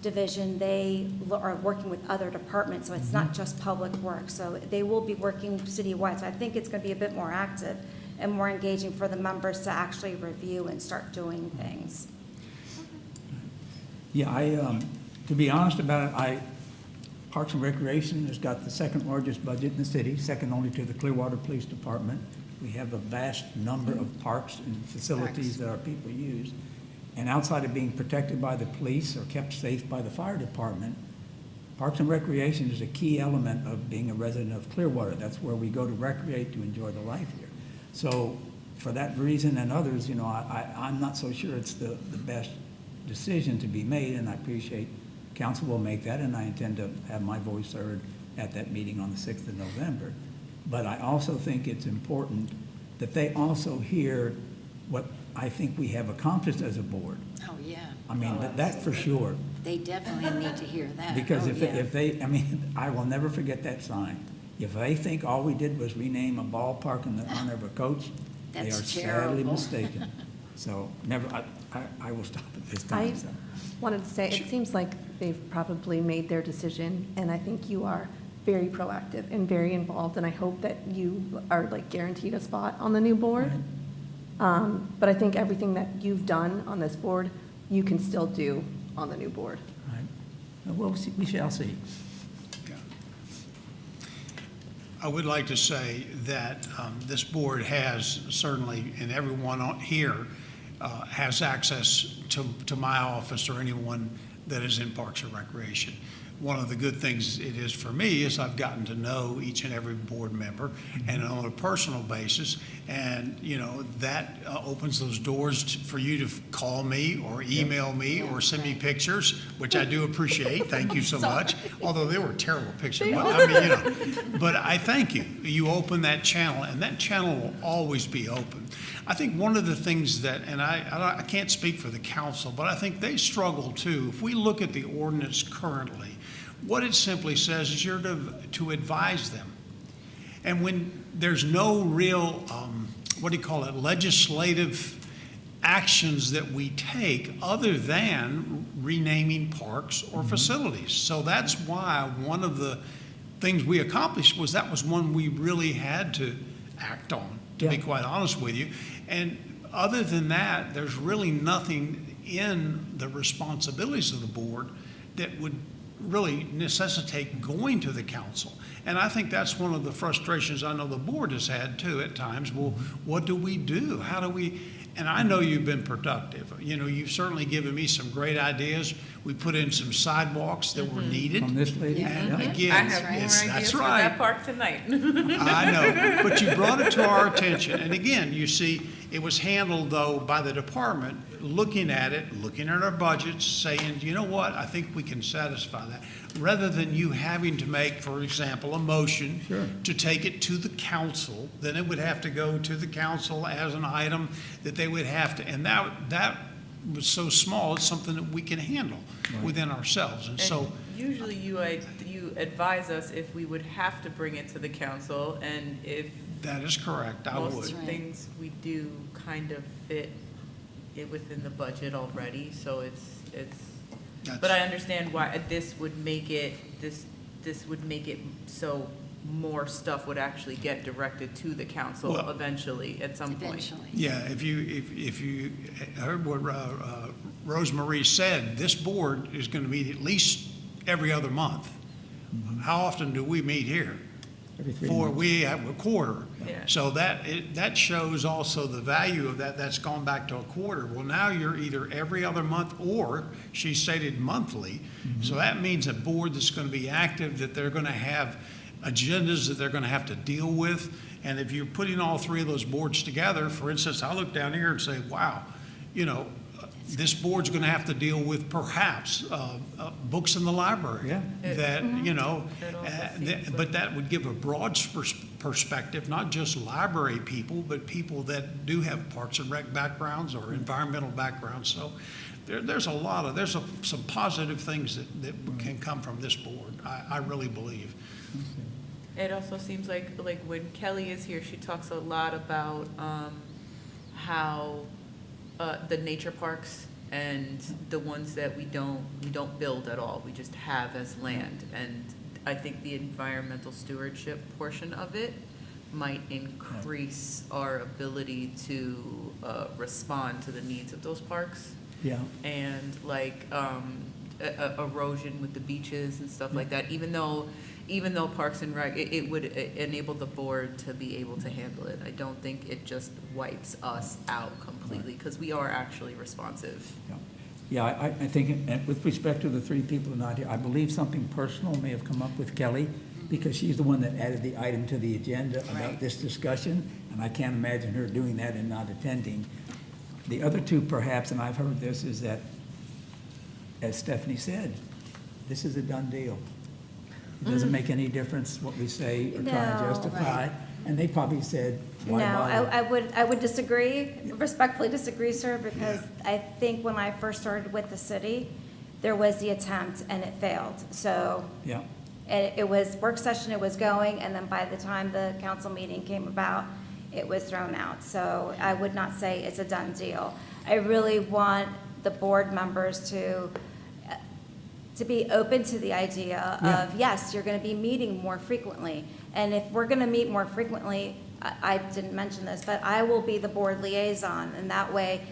Speaker 5: division, they are working with other departments, so it's not just public works. So they will be working citywide. So I think it's going to be a bit more active and more engaging for the members to actually review and start doing things.
Speaker 1: Yeah, to be honest about it, Parks and Recreation has got the second largest budget in the city, second only to the Clearwater Police Department. We have a vast number of parks and facilities that our people use. And outside of being protected by the police or kept safe by the fire department, Parks and Recreation is a key element of being a resident of Clearwater. That's where we go to recreate, to enjoy the life here. So for that reason and others, I'm not so sure it's the best decision to be made, and I appreciate council will make that, and I intend to have my voice heard at that meeting on the 6th of November. But I also think it's important that they also hear what I think we have accomplished as a board.
Speaker 2: Oh, yeah.
Speaker 1: I mean, that for sure.
Speaker 2: They definitely need to hear that.
Speaker 1: Because
Speaker 2: Oh, yeah.
Speaker 1: if they, I will never forget that sign. If they think all we did was rename a ballpark in the honor of a coach, they are
Speaker 2: That's
Speaker 1: sadly
Speaker 2: terrible.
Speaker 1: mistaken. So I will stop at this
Speaker 8: I
Speaker 1: time. So.
Speaker 8: wanted to say, it seems like they've probably made their decision, and I think you are very proactive and very involved, and I hope that you are guaranteed a spot on the new board.
Speaker 1: Right.
Speaker 8: But I think everything that you've done on this board, you can still do on the new board.
Speaker 1: Right. Well, we shall see.
Speaker 3: Yeah. I would like to say that this board has certainly, and everyone here has access to my office or anyone that is in Parks and Recreation. One of the good things it is for me is I've gotten to know each and every board member, and on a personal basis, and that opens those doors for you to call me or email me or send me pictures, which I do appreciate. Thank you so much. Although they were terrible pictures, but but I thank you. You open that channel, and that channel will always be open. I think one of the things that, and I can't speak for the council, but I think they struggle too. If we look at the ordinance currently, what it simply says is you're to advise them. And when there's no real, legislative actions that we take other than renaming parks or facilities. So that's why one of the things we accomplished was one we really had to act on, to be quite honest with you. And other than that, there's really nothing in the responsibilities of the board that would really necessitate going to the council. And I think that's one of the frustrations I know the board has had too at times. Well, what do we do? How do we? And I know you've been productive. You know, you've certainly given me some great ideas. We put in some sidewalks that were needed.
Speaker 1: From this lady?
Speaker 3: And
Speaker 1: Yeah.
Speaker 6: I
Speaker 3: again,
Speaker 6: have more
Speaker 3: it's,
Speaker 6: ideas
Speaker 3: that's
Speaker 6: for
Speaker 3: right.
Speaker 6: that park tonight.
Speaker 3: I know, but you brought it to our attention. And again, you see, it was handled though by the department, looking at it, looking at our budgets, saying, you know what, I think we can satisfy that. Rather than you having to make, for example, a motion
Speaker 1: Sure.
Speaker 3: to take it to the council, then it would have to go to the council as an item that they would have to, and that was so small, it's something that we can handle within ourselves. And so,
Speaker 6: And usually you advise us if we would have to bring it to the council, and if
Speaker 3: that is correct, I
Speaker 6: most
Speaker 3: would.
Speaker 2: Right.
Speaker 6: things we do kind of fit it within the budget already, so it's, but I
Speaker 3: That's-
Speaker 6: understand why this would make it, this would make it so more stuff would actually get directed to the council
Speaker 3: Well-
Speaker 6: eventually, at some point.
Speaker 2: Eventually.
Speaker 3: Yeah, if you heard what Rosemarie said, this board is going to meet at least every other month. How often do we meet here?
Speaker 1: Every 3
Speaker 3: For,
Speaker 1: months.
Speaker 3: we have a quarter.
Speaker 6: Yeah.
Speaker 3: So that shows also the value of that, that's gone back to a quarter. Well, now you're either every other month, or she stated monthly. So that means a board that's going to be active, that they're going to have agendas that they're going to have to deal with. And if you're putting all three of those boards together, for instance, I look down here and say, wow, you know, this board's going to have to deal with perhaps books in the library.
Speaker 1: Yeah.
Speaker 3: That, you know,
Speaker 6: It also seems
Speaker 3: but that would give a broad perspective, not just library people, but people that do have Parks and Rec backgrounds or environmental backgrounds. So there's some positive things that can come from this board, I really believe.
Speaker 6: It also seems like when Kelly is here, she talks a lot about how the nature parks and the ones that we don't build at all, we just have as land. And I think the environmental stewardship portion of it might increase our ability to respond to the needs of those parks.
Speaker 1: Yeah.
Speaker 6: And erosion with the beaches and stuff like that, even though Parks and Rec, it would enable the board to be able to handle it. I don't think it just wipes us out completely, because we are actually responsive.
Speaker 1: Yeah. Yeah, I think, and with respect to the 3 people who are not here, I believe something personal may have come up with Kelly, because she's the one that added the item to the agenda about
Speaker 2: Right.
Speaker 1: this discussion, and I can't imagine her doing that and not attending. The other 2 perhaps, and I've heard this, is that, as Stephanie said, this is a done deal. It doesn't make any difference what we say or try and
Speaker 5: No,
Speaker 1: justify. And they probably said,
Speaker 5: No,
Speaker 1: why bother?
Speaker 5: I would disagree, respectfully disagree, sir, because I think when I first started with the city, there was the attempt and it failed. So
Speaker 1: Yeah,
Speaker 5: it was work session, it was going, and then by the time the council meeting came about, it was thrown out. So I would not say it's a done deal. I really want the board members to be open to the idea
Speaker 1: Yeah.
Speaker 5: of, yes, you're going to be meeting more frequently. And if we're going to meet more frequently, I didn't mention this, but I will be the board liaison, and that way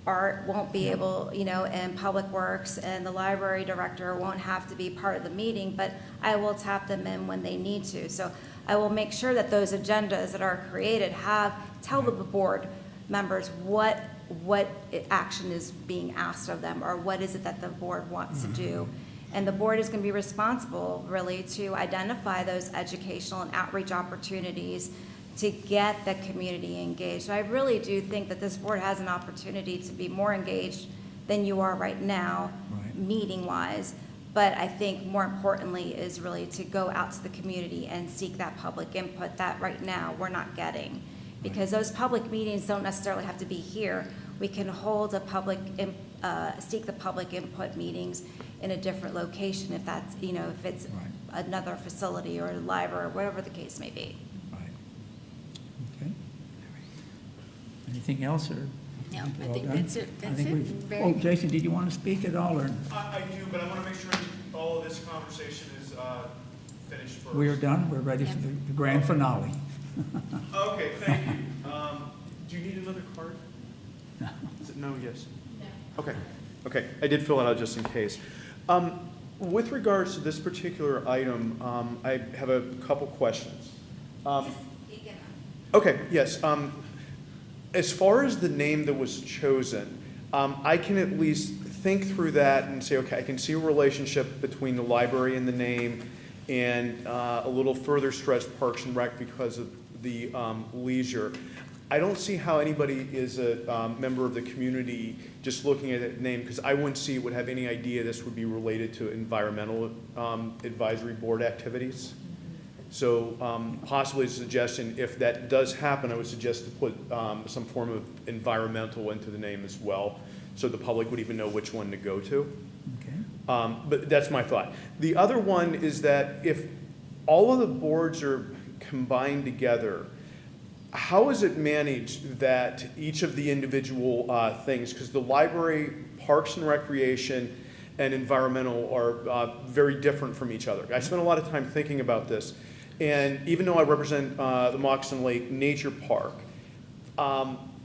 Speaker 5: Art won't be able, you know, and Public Works and the library director won't have to be part of the meeting, but I will tap them in when they need to. So I will make sure that those agendas that are created tell the board members what action is being asked of them, or what is it that the board wants to do. And the board is going to be responsible, really, to identify those educational and outreach opportunities to get the community engaged. So I really do think that this board has an opportunity to be more engaged than you are right now,
Speaker 1: Right.
Speaker 5: meeting-wise. But I think more importantly is really to go out to the community and seek that public input that right now we're not getting. Because those public meetings don't necessarily have to be here. We can hold seek the public input meetings in a different location if that's, you know, if it's
Speaker 1: Right.
Speaker 5: another facility or a library, or whatever the case may be.
Speaker 1: right. Okay. Anything else, or?
Speaker 2: No,
Speaker 1: we're
Speaker 2: I
Speaker 1: all
Speaker 2: think
Speaker 1: done?
Speaker 2: that's it.
Speaker 1: I
Speaker 2: That's
Speaker 1: think
Speaker 2: it.
Speaker 1: we've-
Speaker 2: Very
Speaker 1: Oh,
Speaker 2: good.
Speaker 1: Jason, did you want to speak at all, or?
Speaker 4: I do, but I want to make sure all of this conversation is finished first.
Speaker 1: We are done, we're ready for the grand finale.
Speaker 4: Okay, thank you. Do you need another card?
Speaker 1: No.
Speaker 4: Is it no, yes? No. Okay, I did fill it out just in case. With regards to this particular item, I have a couple questions. Okay, yes. As far as the name that was chosen, I can at least think through that and say, okay, I can see a relationship between the library and the name, and a little further stretched Parks and Rec because of the leisure. I don't see how anybody is a member of the community just looking at that name, because I wouldn't see it would have any idea this would be related to environmental advisory board activities. So possibly a suggestion, if that does happen, I would suggest to put some form of environmental into the name as well, so the public would even know which one to go to.
Speaker 1: Okay.
Speaker 4: But that's my thought. The other one is that if all of the boards are combined together, how is it managed that each of the individual things, because the library, Parks and Recreation, and environmental are very different from each other. I spent a lot of time thinking about this, and even though I represent the Moccasin Lake Nature Park,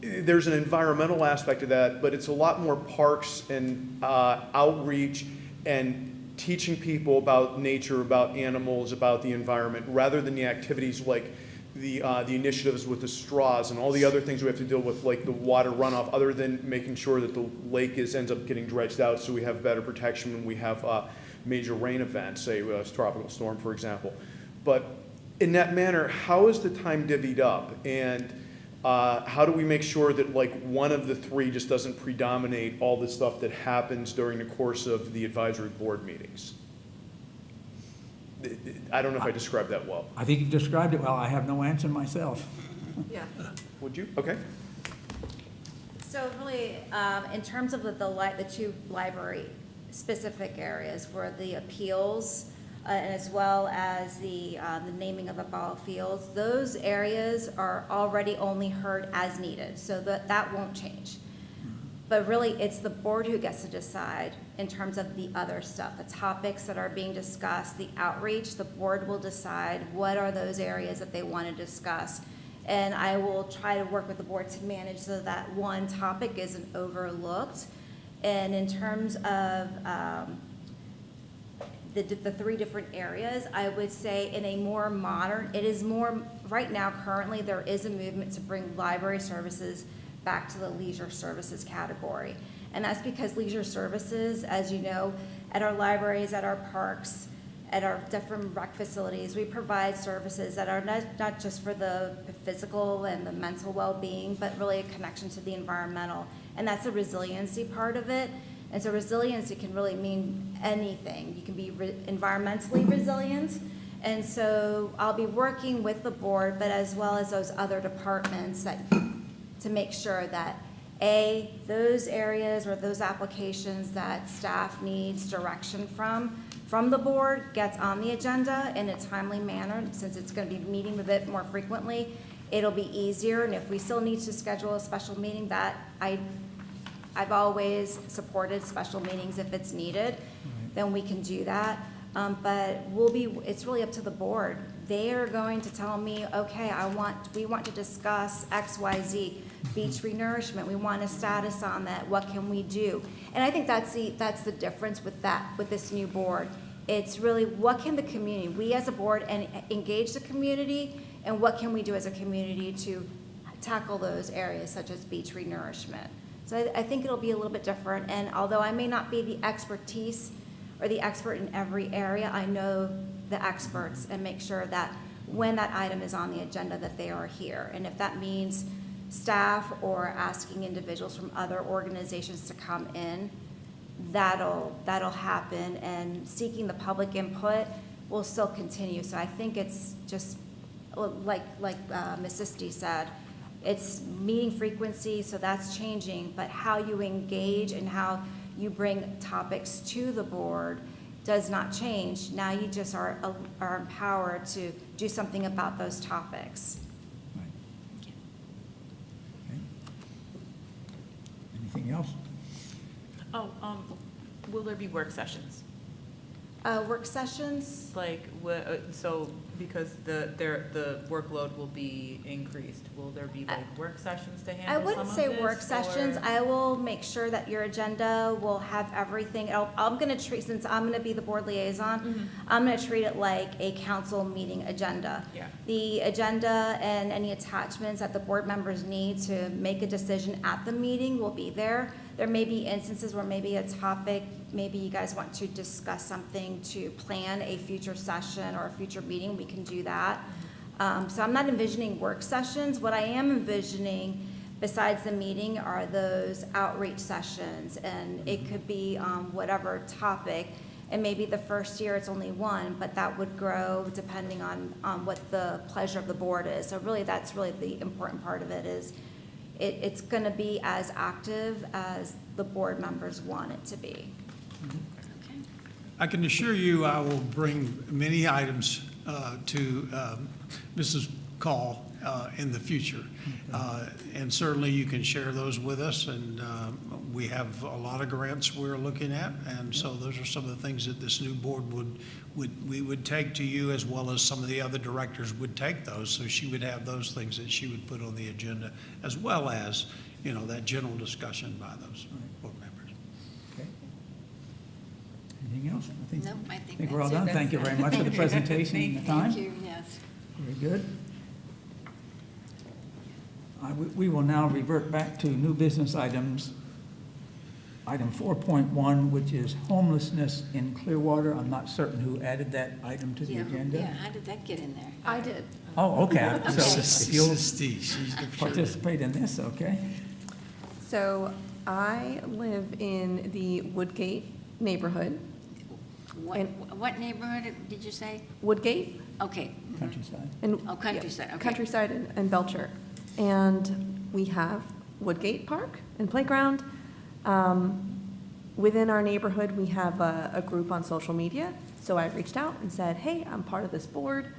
Speaker 4: there's an environmental aspect to that, but it's a lot more parks and outreach and teaching people about nature, about animals, about the environment, rather than the activities like the initiatives with the straws and all the other things we have to deal with, like the water runoff, other than making sure that the lake ends up getting dredged out so we have better protection when we have major rain events, say a tropical storm, for example. But in that manner, how is the time divvied up? And how do we make sure that like one of the three just doesn't predominate all the stuff that happens during the course of the advisory board meetings? I don't know if I described that well.
Speaker 1: I think you've described it well. I have no answer myself.
Speaker 8: Yeah.
Speaker 4: Would you? Okay.
Speaker 5: So really, in terms of the two library specific areas were the appeals, as well as the naming of the ball fields, those areas are already only heard as needed, so that won't change. But really, it's the board who gets to decide in terms of the other stuff, the topics that are being discussed, the outreach. The board will decide what are those areas that they want to discuss. And I will try to work with the board to manage so that one topic isn't overlooked. And in terms of the three different areas, I would say in a more modern, it is more, right now, currently, there is a movement to bring library services back to the leisure services category. And that's because leisure services, as you know, at our libraries, at our parks, at our different rec facilities, we provide services that are not just for the physical and the mental well-being, but really a connection to the environmental. And that's the resiliency part of it. And so resiliency can really mean anything. You can be environmentally resilient. And so I'll be working with the board, but as well as those other departments to make sure that those areas or those applications that staff needs direction from the board gets on the agenda in a timely manner. Since it's going to be meeting a bit more frequently, it'll be easier. And if we still need to schedule a special meeting, that I've always supported special meetings if it's needed, then we can do that. But it's really up to the board. They are going to tell me, okay, we want to discuss X, Y, Z, beach renourishment. We want a status on that. What can we do? And I think that's the difference with this new board. It's really what can the community, we as a board, and engage the community, and what can we do as a community to tackle those areas such as beach renourishment. So I think it'll be a little bit different. And although I may not be the expertise or the expert in every area, I know the experts and make sure that when that item is on the agenda that they are here. And if that means staff or asking individuals from other organizations to come in, that'll happen, and seeking the public input will still continue. So I think it's just like Ms. Sisti said, it's meeting frequency, so that's changing, but how you engage and how you bring topics to the board does not change. Now you just are empowered to do something about those topics.
Speaker 1: Right. Okay. Anything else?
Speaker 6: Will there be work sessions?
Speaker 5: Work sessions,
Speaker 6: Like, so because the workload will be increased, will there be like work sessions to
Speaker 5: I
Speaker 6: handle some
Speaker 5: wouldn't
Speaker 6: of
Speaker 5: say
Speaker 6: this,
Speaker 5: work sessions.
Speaker 6: or-
Speaker 5: I will make sure that your agenda will have everything. I'm gonna treat, since I'm gonna be the board liaison, I'm gonna treat it like a council meeting agenda.
Speaker 6: Yeah.
Speaker 5: The agenda and any attachments that the board members need to make a decision at the meeting will be there. There may be instances where maybe a topic, maybe you guys want to discuss something to plan a future session or a future meeting, we can do that. So I'm not envisioning work sessions. What I am envisioning, besides the meeting, are those outreach sessions. And it could be whatever topic. And maybe the first year it's only one, but that would grow depending on what the pleasure of the board is. So really, that's really the important part of it is it's going to be as active as the board members want it to be.
Speaker 2: Okay.
Speaker 3: I can assure you I will bring many items to Mrs. Call in the future. And certainly you can share those with us, and we have a lot of grants we're looking at, and so those are some of the things that this new board would take to you, as well as some of the other directors would take those, so she would have those things that she would put on the agenda, as well as, you know, that general discussion by those board members.
Speaker 1: Okay. Anything else?
Speaker 2: Nope, I think
Speaker 1: think we're all
Speaker 2: that's it.
Speaker 1: done. Thank you very much for the presentation and the time.
Speaker 2: Thank you, yes.
Speaker 1: Very good. We will now revert back to new business items. Item 4.1, which is homelessness in Clearwater. I'm not certain who added that item to the
Speaker 2: Yeah,
Speaker 1: agenda.
Speaker 2: how did that get in there?
Speaker 8: I did.
Speaker 1: Oh, okay. So if you'll
Speaker 3: She's
Speaker 1: participate in this, okay?
Speaker 8: So I live in the Woodgate neighborhood.
Speaker 2: What neighborhood did you say?
Speaker 8: Woodgate
Speaker 2: Okay,
Speaker 1: Countryside.
Speaker 8: and.
Speaker 2: Oh, Countryside,
Speaker 8: yeah,
Speaker 2: okay.
Speaker 8: Countryside and Belcher. And we have Woodgate Park and Playground. Within our neighborhood, we have a group on social media. So I reached out and said, hey, I'm part of this board.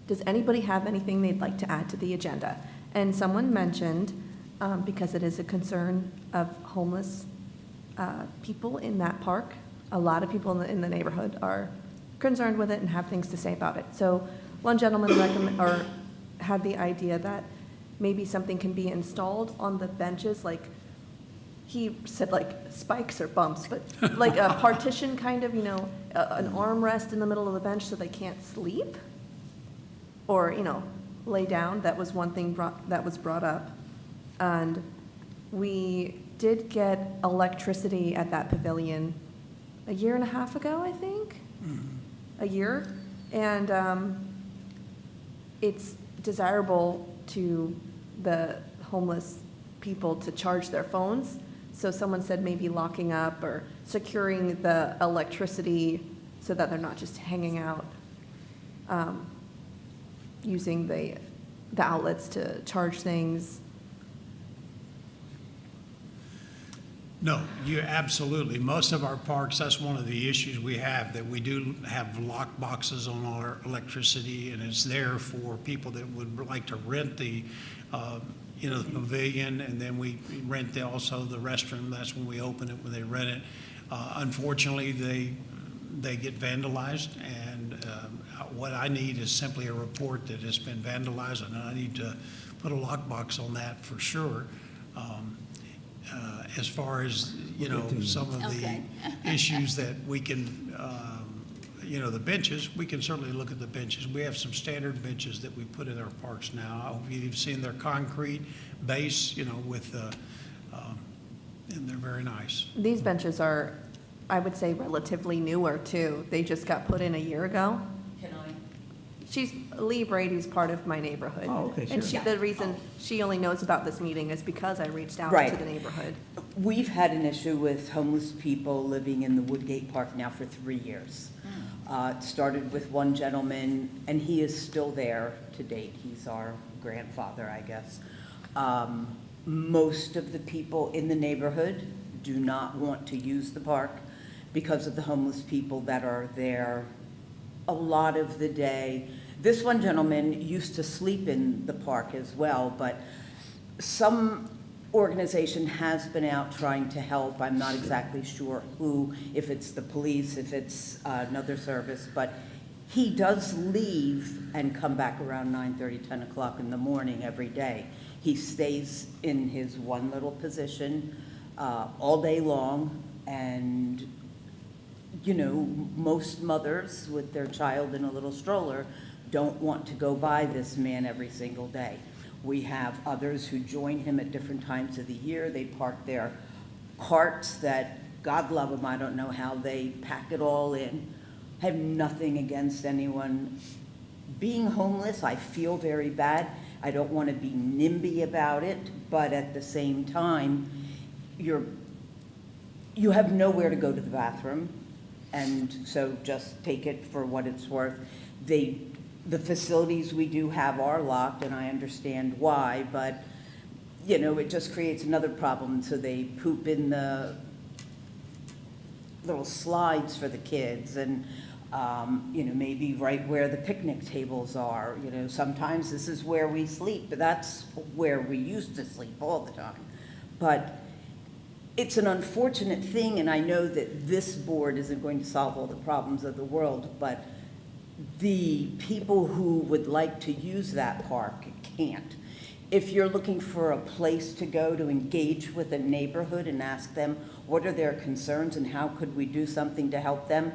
Speaker 8: Does anybody have anything they'd like to add to the agenda? And someone mentioned, because it is a concern of homeless people in that park, a lot of people in the neighborhood are concerned with it and have things to say about it. So one gentleman had the idea that maybe something can be installed on the benches, like he said, like spikes or bumps, but like a partition kind of, an armrest in the middle of the bench so they can't sleep or, lay down. That was one thing that was brought up. And we did get electricity at that pavilion a year and a half ago, I think. A year. And it's desirable to the homeless people to charge their phones. So someone said maybe locking up or securing the electricity so that they're not just hanging out, using the outlets to charge things.
Speaker 3: No, you absolutely. Most of our parks, that's one of the issues we have, that we do have lock boxes on our electricity, and it's there for people that would like to rent the pavilion, and then we rent also the restroom. That's when we open it, when they rent it. Unfortunately, they get vandalized, and what I need is simply a report that it's been vandalized, and I need to put a lockbox on that for sure. As far as, some of the
Speaker 2: Okay.
Speaker 3: issues that we can, the benches, we can certainly look at the benches. We have some standard benches that we put in our parks now. I hope you've seen their concrete base, and they're very nice.
Speaker 8: These benches are, I would say, relatively newer too. They just got put in a year ago. Lee Brady's part of my neighborhood.
Speaker 1: Oh, okay,
Speaker 8: And
Speaker 1: sure.
Speaker 8: the reason she only knows about this meeting is because I reached out
Speaker 7: Right.
Speaker 8: to the neighborhood.
Speaker 7: We've had an issue with homeless people living in the Woodgate Park now for 3 years. It started with one gentleman, and he is still there to date. He's our grandfather, I guess. Most of the people in the neighborhood do not want to use the park because of the homeless people that are there a lot of the day. This one gentleman used to sleep in the park as well, but some organization has been out trying to help. I'm not exactly sure who, if it's the police, if it's another service, but he does leave and come back around 9:30, 10 o'clock in the morning every day. He stays in his one little position all day long, and, you know, most mothers with their child in a little stroller don't want to go by this man every single day. We have others who join him at different times of the year. They park their carts that, God love them, I don't know how they pack it all in. I have nothing against anyone being homeless. I feel very bad. I don't want to be NIMBY about it, but at the same time, you have nowhere to go to the bathroom, and so just take it for what it's worth. The facilities we do have are locked, and I understand why, but, you know, it just creates another problem. So they poop in the little slides for the kids, and, you know, maybe right where the picnic tables are. You know, sometimes this is where we sleep, but that's where we used to sleep all the time. But it's an unfortunate thing, and I know that this board isn't going to solve all the problems of the world, but the people who would like to use that park can't. If you're looking for a place to go to engage with a neighborhood and ask them what are their concerns and how could we do something to help them,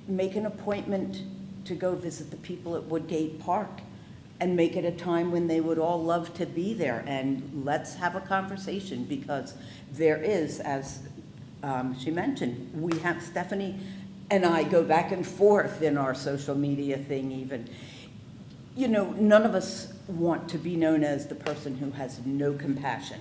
Speaker 7: make an appointment to go visit the people at Woodgate Park and make it a time when they would all love to be there, and let's have a conversation, because there is, as she mentioned, we have Stephanie and I go back and forth in our social media thing even. You know, none of us want to be known as the person who has no compassion.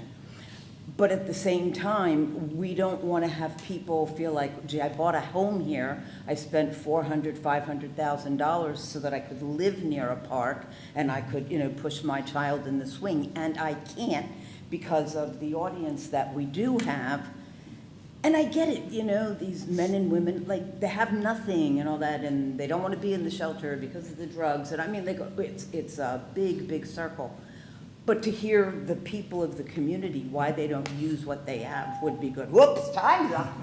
Speaker 7: But at the same time, we don't want to have people feel like, gee, I bought a home here. I spent $400,000, $500,000 so that I could live near a park and I could, you know, push my child in the swing. And I can't because of the audience that we do have. And I get it, you know, these men and women, like, they have nothing and all that, and they don't want to be in the shelter because of the drugs. And I mean, it's a big, big circle. But to hear the people of the community, why they don't use what they have would be good. Whoops, time's up.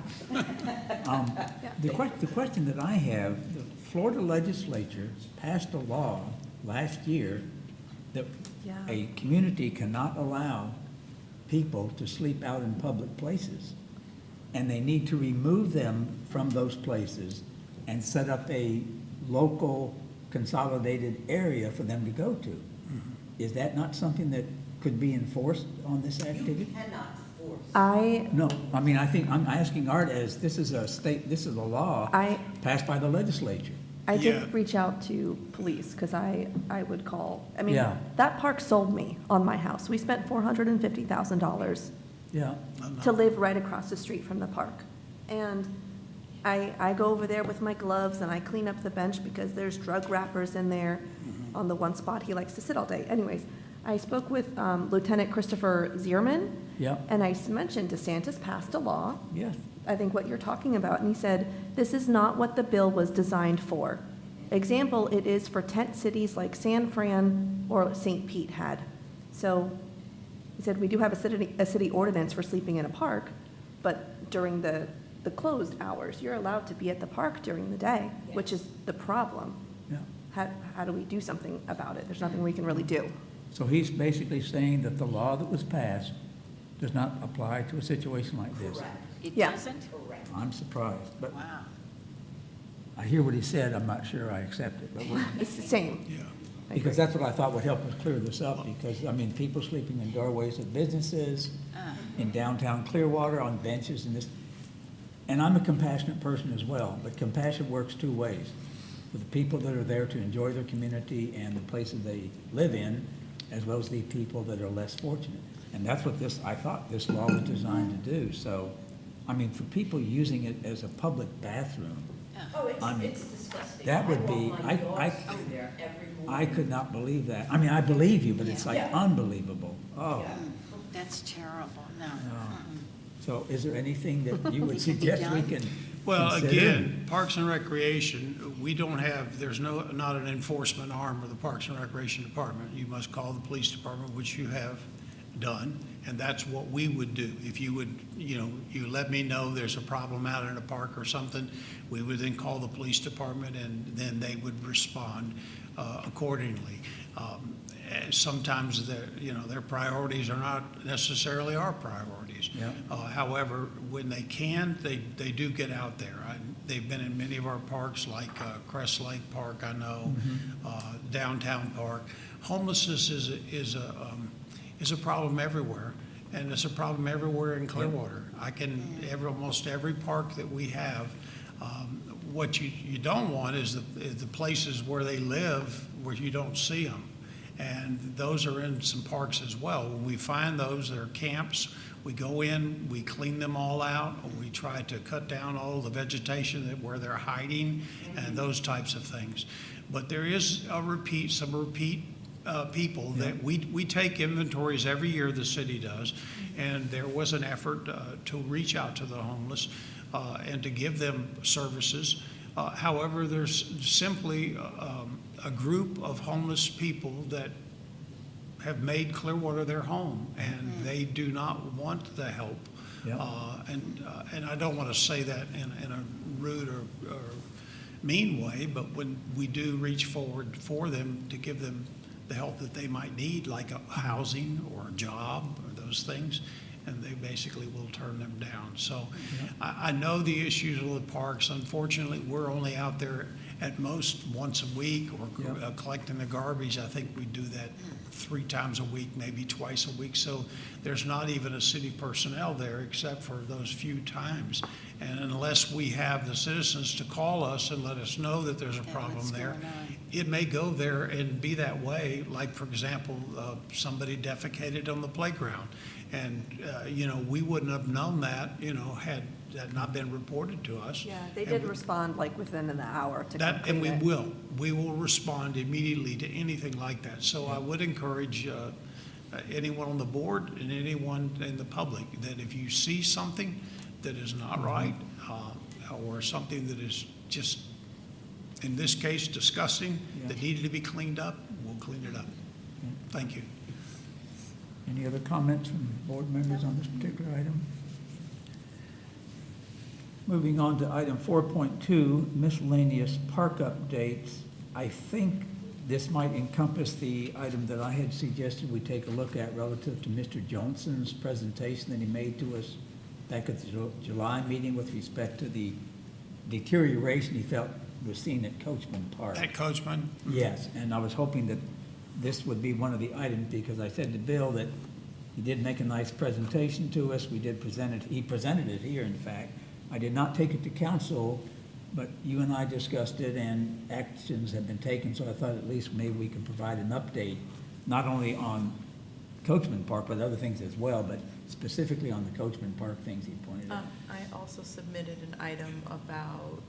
Speaker 1: The question that I have, the Florida legislature passed a law last year that
Speaker 8: Yeah.
Speaker 1: a community cannot allow people to sleep out in public places. And they need to remove them from those places and set up a local consolidated area for them to go to. Is that not something that could be enforced on this activity?
Speaker 7: Cannot force.
Speaker 1: No, I mean, I think, I'm asking Art, as this is a law passed by the legislature.
Speaker 8: I
Speaker 3: Yeah.
Speaker 8: did reach out to police, because I would call, I mean,
Speaker 1: Yeah.
Speaker 8: that park sold me on my house. We spent $450,000
Speaker 1: Yeah,
Speaker 8: to live right across the street from the park. And I go over there with my gloves and I clean up the bench because there's drug wrappers in there on the one spot he likes to sit all day. Anyways, I spoke with Lieutenant Christopher Zierman.
Speaker 1: yeah,
Speaker 8: And I mentioned DeSantis passed a law,
Speaker 1: yes.
Speaker 8: I think what you're talking about, and he said, this is not what the bill was designed for. Example, it is for tent cities like San Fran or St. Pete had. So he said, we do have a city ordinance for sleeping in a park, but during the closed hours, you're allowed to be at the park during the day, which is the problem.
Speaker 1: Yeah.
Speaker 8: How do we do something about it? There's nothing we can really do.
Speaker 1: So he's basically saying that the law that was passed does not apply to a situation like this.
Speaker 2: It
Speaker 8: Yeah.
Speaker 2: doesn't?
Speaker 1: I'm surprised, but
Speaker 2: Wow.
Speaker 1: I hear what he said, I'm not sure I accept it, but
Speaker 8: It's the same.
Speaker 3: Yeah.
Speaker 1: because that's what I thought would help us clear this up, because, I mean, people sleeping in doorways of businesses, in downtown Clearwater, on benches and this, and I'm a compassionate person as well, but compassion works two ways. For the people that are there to enjoy their community and the places they live in, as well as the people that are less fortunate. And that's what I thought this law was designed to do. So, I mean, for people using it as a public bathroom,
Speaker 7: Oh,
Speaker 1: I'm-
Speaker 7: it's disgusting.
Speaker 1: that would be-
Speaker 7: want my
Speaker 1: I-
Speaker 7: dogs
Speaker 1: I-
Speaker 7: in there every morning.
Speaker 1: I could not believe that. I mean, I believe you, but it's like
Speaker 7: Yeah.
Speaker 1: unbelievable. Oh.
Speaker 2: That's terrible, no.
Speaker 1: So is there anything that you would suggest we can
Speaker 3: Well,
Speaker 1: consider?
Speaker 3: again, Parks and Recreation, we don't have, there's not an enforcement arm of the Parks and Recreation Department. You must call the police department, which you have, done, and that's what we would do. If you would, you let me know there's a problem out in a park or something, we would then call the police department, and then they would respond accordingly. Sometimes their priorities are not necessarily our priorities.
Speaker 1: Yeah.
Speaker 3: However, when they can, they do get out there. They've been in many of our parks, like Crest Lake Park, I know, Downtown Park. Homelessness is a problem everywhere, and it's a problem everywhere in Clearwater. Almost every park that we have, what you don't want is the places where they live where you don't see them. And those are in some parks as well. When we find those, they're camps, we go in, we clean them all out, we try to cut down all the vegetation where they're hiding and those types of things. But there is some repeat people that we take inventories every year, the city does, and there was an effort to reach out to the homeless and to give them services. However, there's simply a group of homeless people that have made Clearwater their home, and they do not want the help.
Speaker 1: Yep.
Speaker 3: And I don't want to say that in a rude or mean way, but when we do reach forward for them to give them the help that they might need, like a housing or a job or those things, and they basically will turn them down. So I know the issues with the parks. Unfortunately, we're only out there at most once a week or collecting the garbage. I think we do that 3 times a week, maybe twice a week. So there's not even a city personnel there except for those few times. And unless we have the citizens to call us and let us know that there's a problem there, it may go there and be that way. Like, for example, somebody defecated on the playground. And, we wouldn't have known that, had that not been reported to us.
Speaker 8: Yeah, they did respond like within an hour to
Speaker 3: That,
Speaker 8: complete
Speaker 3: and
Speaker 8: it.
Speaker 3: we will respond immediately to anything like that. So I would encourage anyone on the board and anyone in the public that if you see something that is not right, or something that is just, in this case, disgusting, that needed to be cleaned up, we'll clean it up. Thank you.
Speaker 1: Any other comments from board members on this particular item? Moving on to item 4.2, miscellaneous park updates. I think this might encompass the item that I had suggested we take a look at relative to Mr. Johnson's presentation that he made to us back at the July meeting with respect to the deterioration he felt was seen at Coachman Park.
Speaker 3: At Coachman?
Speaker 1: Yes, and I was hoping that this would be one of the items, because I said to Bill that he did make a nice presentation to us. We did present it. He presented it here, in fact. I did not take it to council, but you and I discussed it, and actions have been taken, so I thought at least maybe we could provide an update, not only on Coachman Park, but other things as well, but specifically on the Coachman Park things he pointed out.
Speaker 6: I also submitted an item about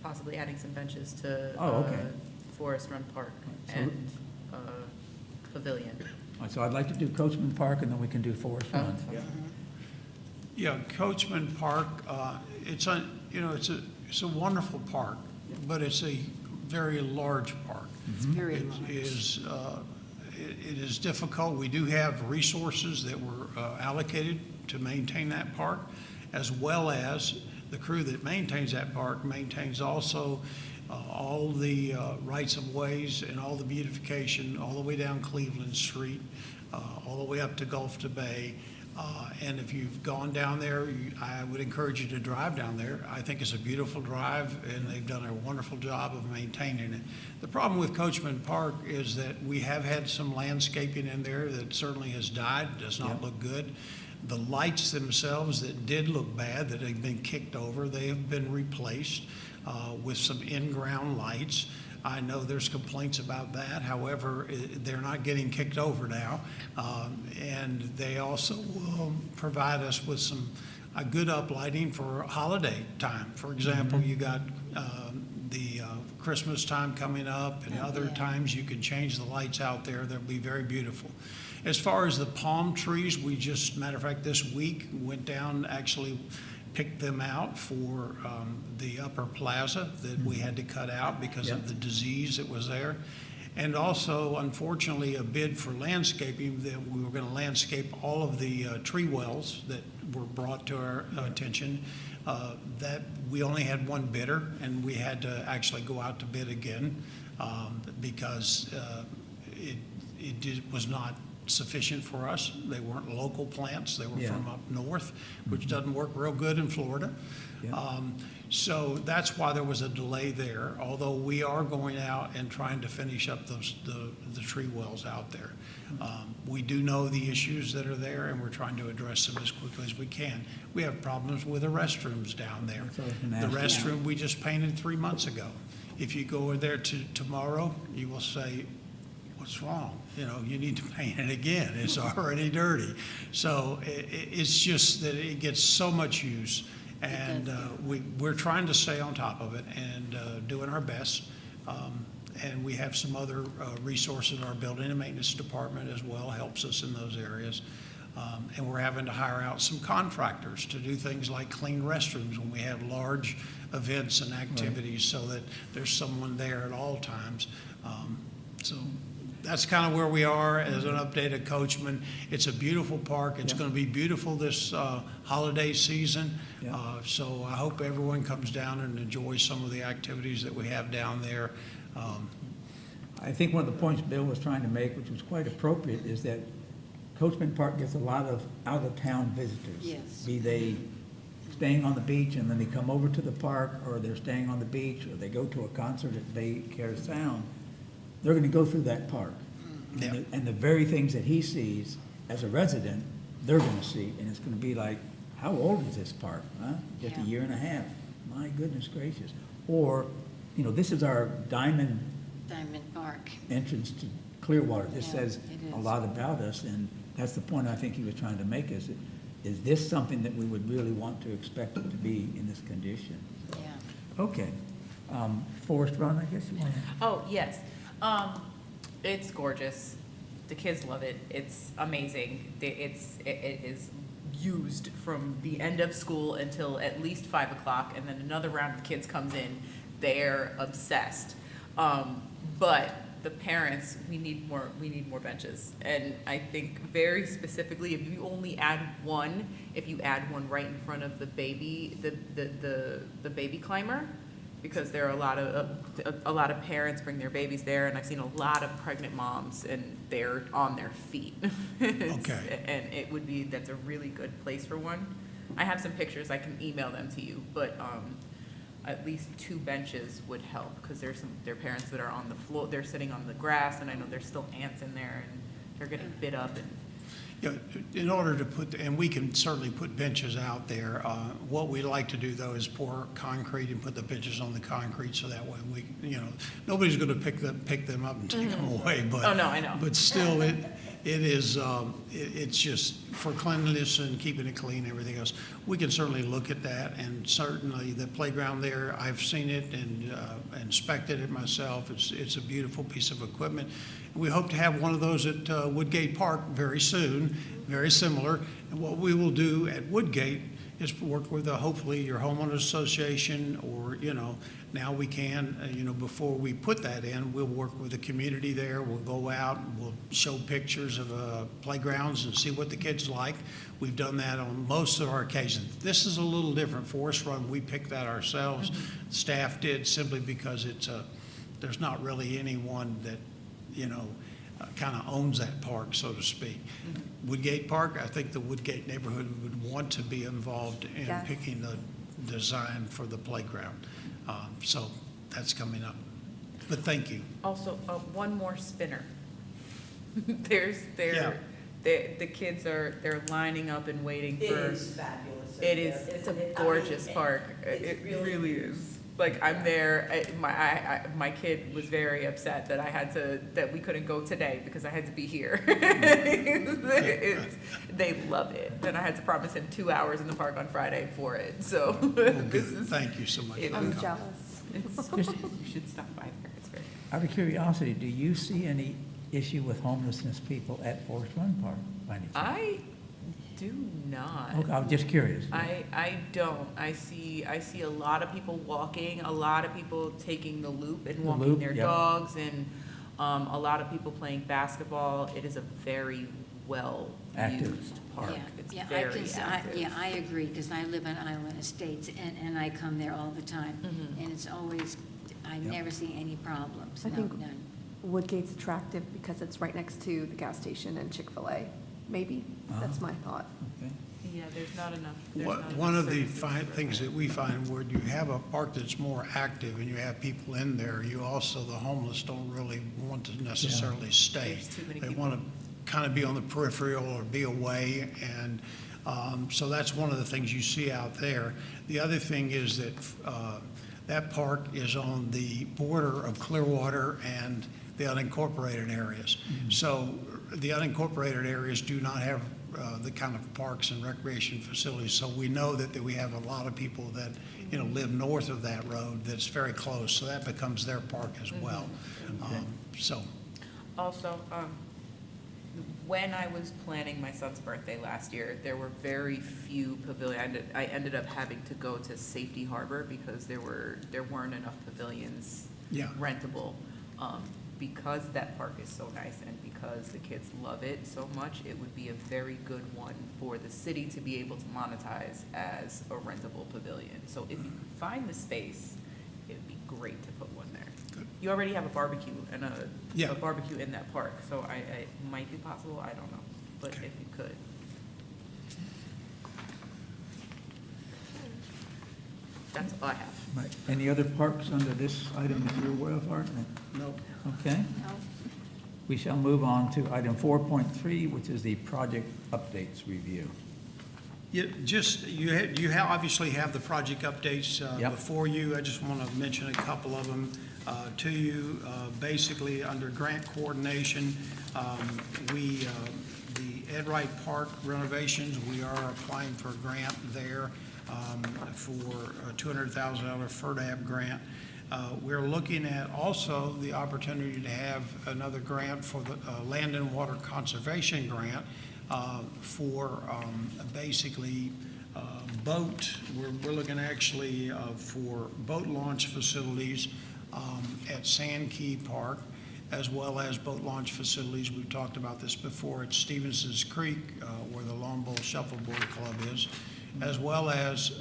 Speaker 6: possibly adding some benches to Forest Run Park and Pavilion.
Speaker 1: So I'd like to do Coachman Park, and then we can do Forest Run.
Speaker 3: Yeah, Coachman Park, it's a wonderful park, but it's a very large park.
Speaker 2: It's very large.
Speaker 3: It is difficult. We do have resources that were allocated to maintain that park, as well as the crew that maintains that park maintains also all the rights of ways and all the beautification all the way down Cleveland Street, all the way up to Gulf to Bay. And if you've gone down there, I would encourage you to drive down there. I think it's a beautiful drive, and they've done a wonderful job of maintaining it. The problem with Coachman Park is that we have had some landscaping in there that certainly has died, does not look good. The lights themselves that did look bad, that have been kicked over, they have been replaced with some in-ground lights. I know there's complaints about that. However, they're not getting kicked over now. And they also will provide us with a good uplighting for holiday time. For example, you got the Christmas time coming up, and other times you can change the lights out there. They'll be very beautiful. As far as the palm trees, matter of fact, this week went down, actually picked them out for the upper plaza that we had to cut out because of the disease that was there. And also, unfortunately, a bid for landscaping, that we were gonna landscape all of the tree wells that were brought to our attention. That we only had one bidder, and we had to actually go out to bid again, because was not sufficient for us. They weren't local plants, they were
Speaker 1: Yeah.
Speaker 3: from up north, which doesn't work real good in Florida.
Speaker 1: Yeah.
Speaker 3: So that's why there was a delay there, although we are going out and trying to finish up the tree wells out there. We do know the issues that are there, and we're trying to address them as quickly as we can. We have problems with the restrooms down there.
Speaker 1: That's what I was gonna
Speaker 3: The
Speaker 1: ask you.
Speaker 3: restroom we just painted 3 months ago. If you go there tomorrow, you will say, what's wrong? You know, you need to paint it again. It's already dirty. So it's just that it gets so much use. And we're trying to stay on top of it and doing our best. And we have some other resources. Our building and maintenance department as well helps us in those areas. And we're having to hire out some contractors to do things like clean restrooms when we have large events and activities, so that there's someone there at all times. So that's kind of where we are as an updated Coachman. It's a beautiful park. It's going to be beautiful this holiday season.
Speaker 1: Yeah.
Speaker 3: So I hope everyone comes down and enjoys some of the activities that we have down there.
Speaker 1: I think one of the points Bill was trying to make, which was quite appropriate, is that Coachman Park gets a lot of out-of-town visitors.
Speaker 2: Yes.
Speaker 1: Be they staying on the beach and then they come over to the park, or they're staying on the beach, or they go to a concert at Bay Care Sound. They're going to go through that park.
Speaker 3: Yeah.
Speaker 1: And the very things that he sees as a resident, they're going to see. And it's going to be like, how old is this park? Huh? Just a
Speaker 2: Yeah.
Speaker 1: year and a half. My goodness gracious. Or, you know, this is our Diamond
Speaker 2: Park.
Speaker 1: entrance to Clearwater. This
Speaker 2: Yeah,
Speaker 1: says
Speaker 2: it
Speaker 1: a
Speaker 2: is.
Speaker 1: lot about us, and that's the point I think he was trying to make, is this something that we would really want to expect it to be in this condition?
Speaker 2: Yeah.
Speaker 1: Okay. Forest Run, I guess you want to?
Speaker 6: Oh, yes. It's gorgeous. The kids love it. It's amazing. It is used from the end of school until at least 5 o'clock, and then another round of kids comes in. They're obsessed. But the parents, we need more benches. And I think very specifically, if you only add one, if you add one right in front of the baby, the baby climber, because there are a lot of parents bring their babies there, and I've seen a lot of pregnant moms, and they're on their feet.
Speaker 3: Okay.
Speaker 6: And that's a really good place for one. I have some pictures, I can email them to you, but at least 2 benches would help, because there are parents that are on the floor, they're sitting on the grass, and I know there's still ants in there, and they're getting bit up, and
Speaker 3: You know, in order to and we can certainly put benches out there. What we like to do, though, is pour concrete and put the benches on the concrete, so that way nobody's going to pick them up and take them away. But
Speaker 6: Oh, no, I know.
Speaker 3: But still, it's just for cleanliness and keeping it clean, and everything else. We can certainly look at that, and certainly the playground there, I've seen it and inspected it myself. It's a beautiful piece of equipment. We hope to have one of those at Woodgate Park very soon, very similar. And what we will do at Woodgate is work with hopefully your homeowners association, or, now we can, before we put that in, we'll work with the community there. We'll go out and we'll show pictures of playgrounds and see what the kids like. We've done that on most of our occasions. This is a little different. Forest Run, we picked that ourselves. Staff did, simply because there's not really anyone that kind of owns that park, so to speak. Woodgate Park, I think the Woodgate neighborhood would want to be involved in
Speaker 8: Yes.
Speaker 3: picking the design for the playground. So that's coming up. But thank you.
Speaker 6: also, one more spinner.
Speaker 3: Yeah.
Speaker 6: The kids they're lining up and waiting for.
Speaker 7: fabulous.
Speaker 6: It's a gorgeous park. It really is. Like, I'm there, my kid was very upset that we couldn't go today because I had to be here. They love it. And I had to promise him 2 hours in the park on Friday for it, so.
Speaker 3: Well, good. Thank you so much.
Speaker 6: It
Speaker 3: for
Speaker 8: I'm
Speaker 3: coming.
Speaker 8: jealous.
Speaker 6: You should stop by there, it's very.
Speaker 1: Out of curiosity, do you see any issue with homelessness people at Forest Run Park by any chance?
Speaker 6: I do not.
Speaker 1: Okay, I'm just curious.
Speaker 6: I don't. I see a lot of people walking, a lot of people taking the loop and
Speaker 1: The
Speaker 6: walking
Speaker 1: loop,
Speaker 6: their
Speaker 1: yep.
Speaker 6: dogs, and A lot of people playing basketball. It is a very well-used park.
Speaker 2: Yeah,
Speaker 6: It's
Speaker 2: yeah,
Speaker 6: very active.
Speaker 2: Yeah, I agree, because I live in Island Estates, and I come there all the time.
Speaker 6: Mhm.
Speaker 2: And it's always, I never see any problems,
Speaker 8: I
Speaker 2: no,
Speaker 8: think-
Speaker 2: none.
Speaker 8: Woodgate's attractive because it's right next to the gas station and Chick-fil-A, maybe. That's my thought.
Speaker 1: Okay.
Speaker 6: Yeah, there's not enough. there's not enough
Speaker 3: One of the
Speaker 6: services for
Speaker 3: things
Speaker 6: that.
Speaker 3: that we find, where you have a park that's more active and you have people in there, you also, the homeless don't really want to necessarily stay.
Speaker 6: There's too many
Speaker 3: They
Speaker 6: people.
Speaker 3: want to kind of be on the peripheral or be away, and so that's one of the things you see out there. The other thing is that that park is on the border of Clearwater and the unincorporated areas. So the unincorporated areas do not have the kind of parks and recreation facilities. So we know that we have a lot of people that, live north of that road that's very close. So that becomes their park as well. So,
Speaker 6: Also, when I was planning my son's birthday last year, there were very few pavilions. I ended up having to go to Safety Harbor because there weren't enough pavilions
Speaker 3: yeah.
Speaker 6: rentable. Because that park is so nice and because the kids love it so much, it would be a very good one for the city to be able to monetize as a rentable pavilion. So if you can find the space, it would be great to put one there.
Speaker 3: Good.
Speaker 6: You already have a barbecue and
Speaker 3: Yeah.
Speaker 6: a barbecue in that park, so it might be possible, I don't know, but
Speaker 3: Okay.
Speaker 6: if you could. That's all I have.
Speaker 1: Right. Any other parks under this item that you're aware of, Art?
Speaker 3: No.
Speaker 1: Okay.
Speaker 2: No?
Speaker 1: We shall move on to item 4.3, which is the project updates review.
Speaker 3: You obviously have the project updates
Speaker 1: Yep.
Speaker 3: before you. I just want to mention a couple of them to you. Basically, under grant coordination, the Ed Wright Park renovations, we are applying for a grant there for a $200,000 FERDAP grant. We're looking at also the opportunity to have another grant for the Land and Water Conservation Grant for basically boat. We're looking actually for boat launch facilities at Sand Key Park, as well as boat launch facilities. We've talked about this before at Stevenson's Creek, where the Long Bowl Shuffleboard Club is, as well as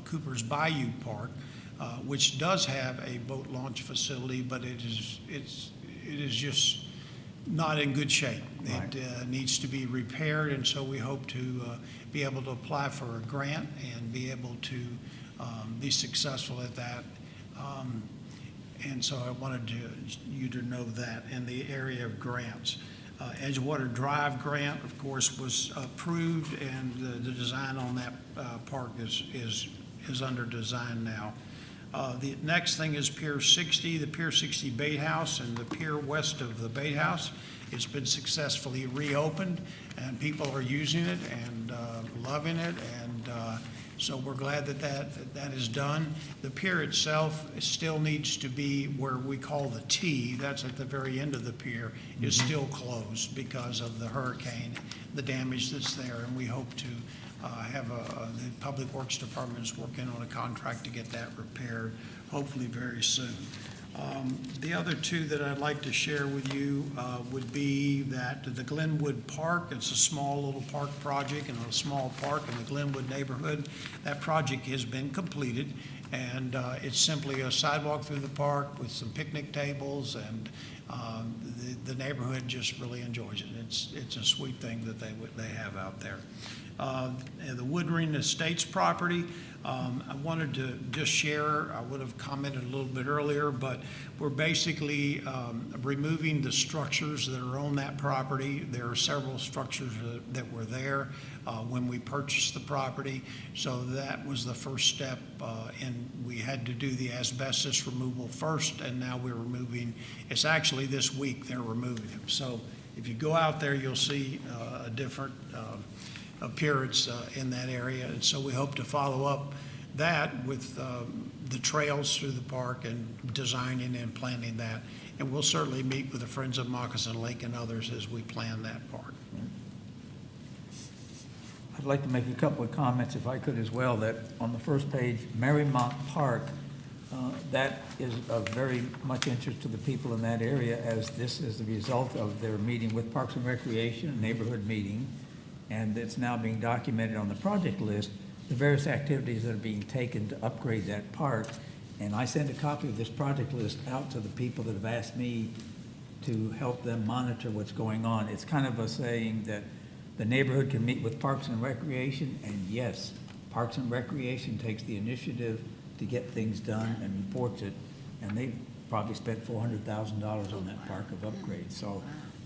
Speaker 3: Cooper's Bayou Park, which does have a boat launch facility, but it is just not in good shape.
Speaker 1: Right.
Speaker 3: It needs to be repaired, and so we hope to be able to apply for a grant and be able to be successful at that. And so I wanted you to know that in the area of grants. Edgewater Drive grant, of course, was approved, and the design on that park is under design now. The next thing is Pier 60, the Pier 60 Bait House and the pier west of the Bait House. It's been successfully reopened, and people are using it and loving it, and so we're glad that is done. The pier itself still needs to be where we call the T, that's at the very end of the pier, is still closed because of the hurricane, the damage that's there, and we hope to have the Public Works Department is working on a contract to get that repaired, hopefully very soon. The other two that I'd like to share with you would be that the Glenwood Park, it's a small little park project and a small park in the Glenwood neighborhood. That project has been completed, and it's simply a sidewalk through the park with some picnic tables, and the neighborhood just really enjoys it. It's a sweet thing that they have out there. And the Woodring Estates property, I wanted to just share, I would have commented a little bit earlier, but we're basically removing the structures that are on that property. There are several structures that were there when we purchased the property, so that was the first step, and we had to do the asbestos removal first, and now we're removing, it's actually this week they're removing them. So if you go out there, you'll see a different appearance in that area, and so we hope to follow up that with the trails through the park and designing and planning that, and we'll certainly meet with the Friends of Moccasin Lake and others as we plan that part.
Speaker 1: I'd like to make a couple of comments, if I could as well, that on the first page, Marymount Park, That is of very much interest to the people in that area, as this is the result of their meeting with Parks and Recreation, a neighborhood meeting, and it's now being documented on the project list, the various activities that are being taken to upgrade that park. And I sent a copy of this project list out to the people that have asked me to help them monitor what's going on. It's kind of a saying that the neighborhood can meet with Parks and Recreation, and yes, Parks and Recreation takes the initiative to get things done and reports it, and they've probably spent $400,000 on that park of upgrades. So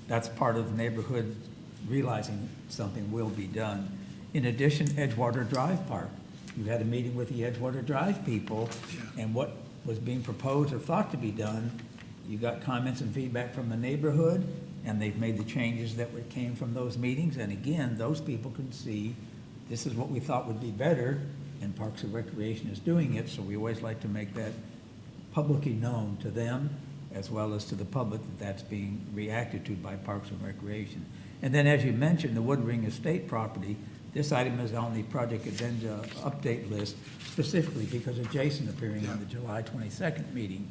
Speaker 1: that's part of the neighborhood realizing something will be done. In addition, Edgewater Drive Park. You had a meeting with the Edgewater Drive people, and what was being proposed or thought to be done, you got comments and feedback from the neighborhood, and they've made the changes that came from those meetings. And again, those people can see, this is what we thought would be better, and Parks and Recreation is doing it, so we always like to make that publicly known to them, as well as to the public, that that's being reacted to by Parks and Recreation. And then, as you mentioned, the Wood Ring Estate property, this item is on the project agenda update list specifically because of Jason appearing on the July 22nd meeting,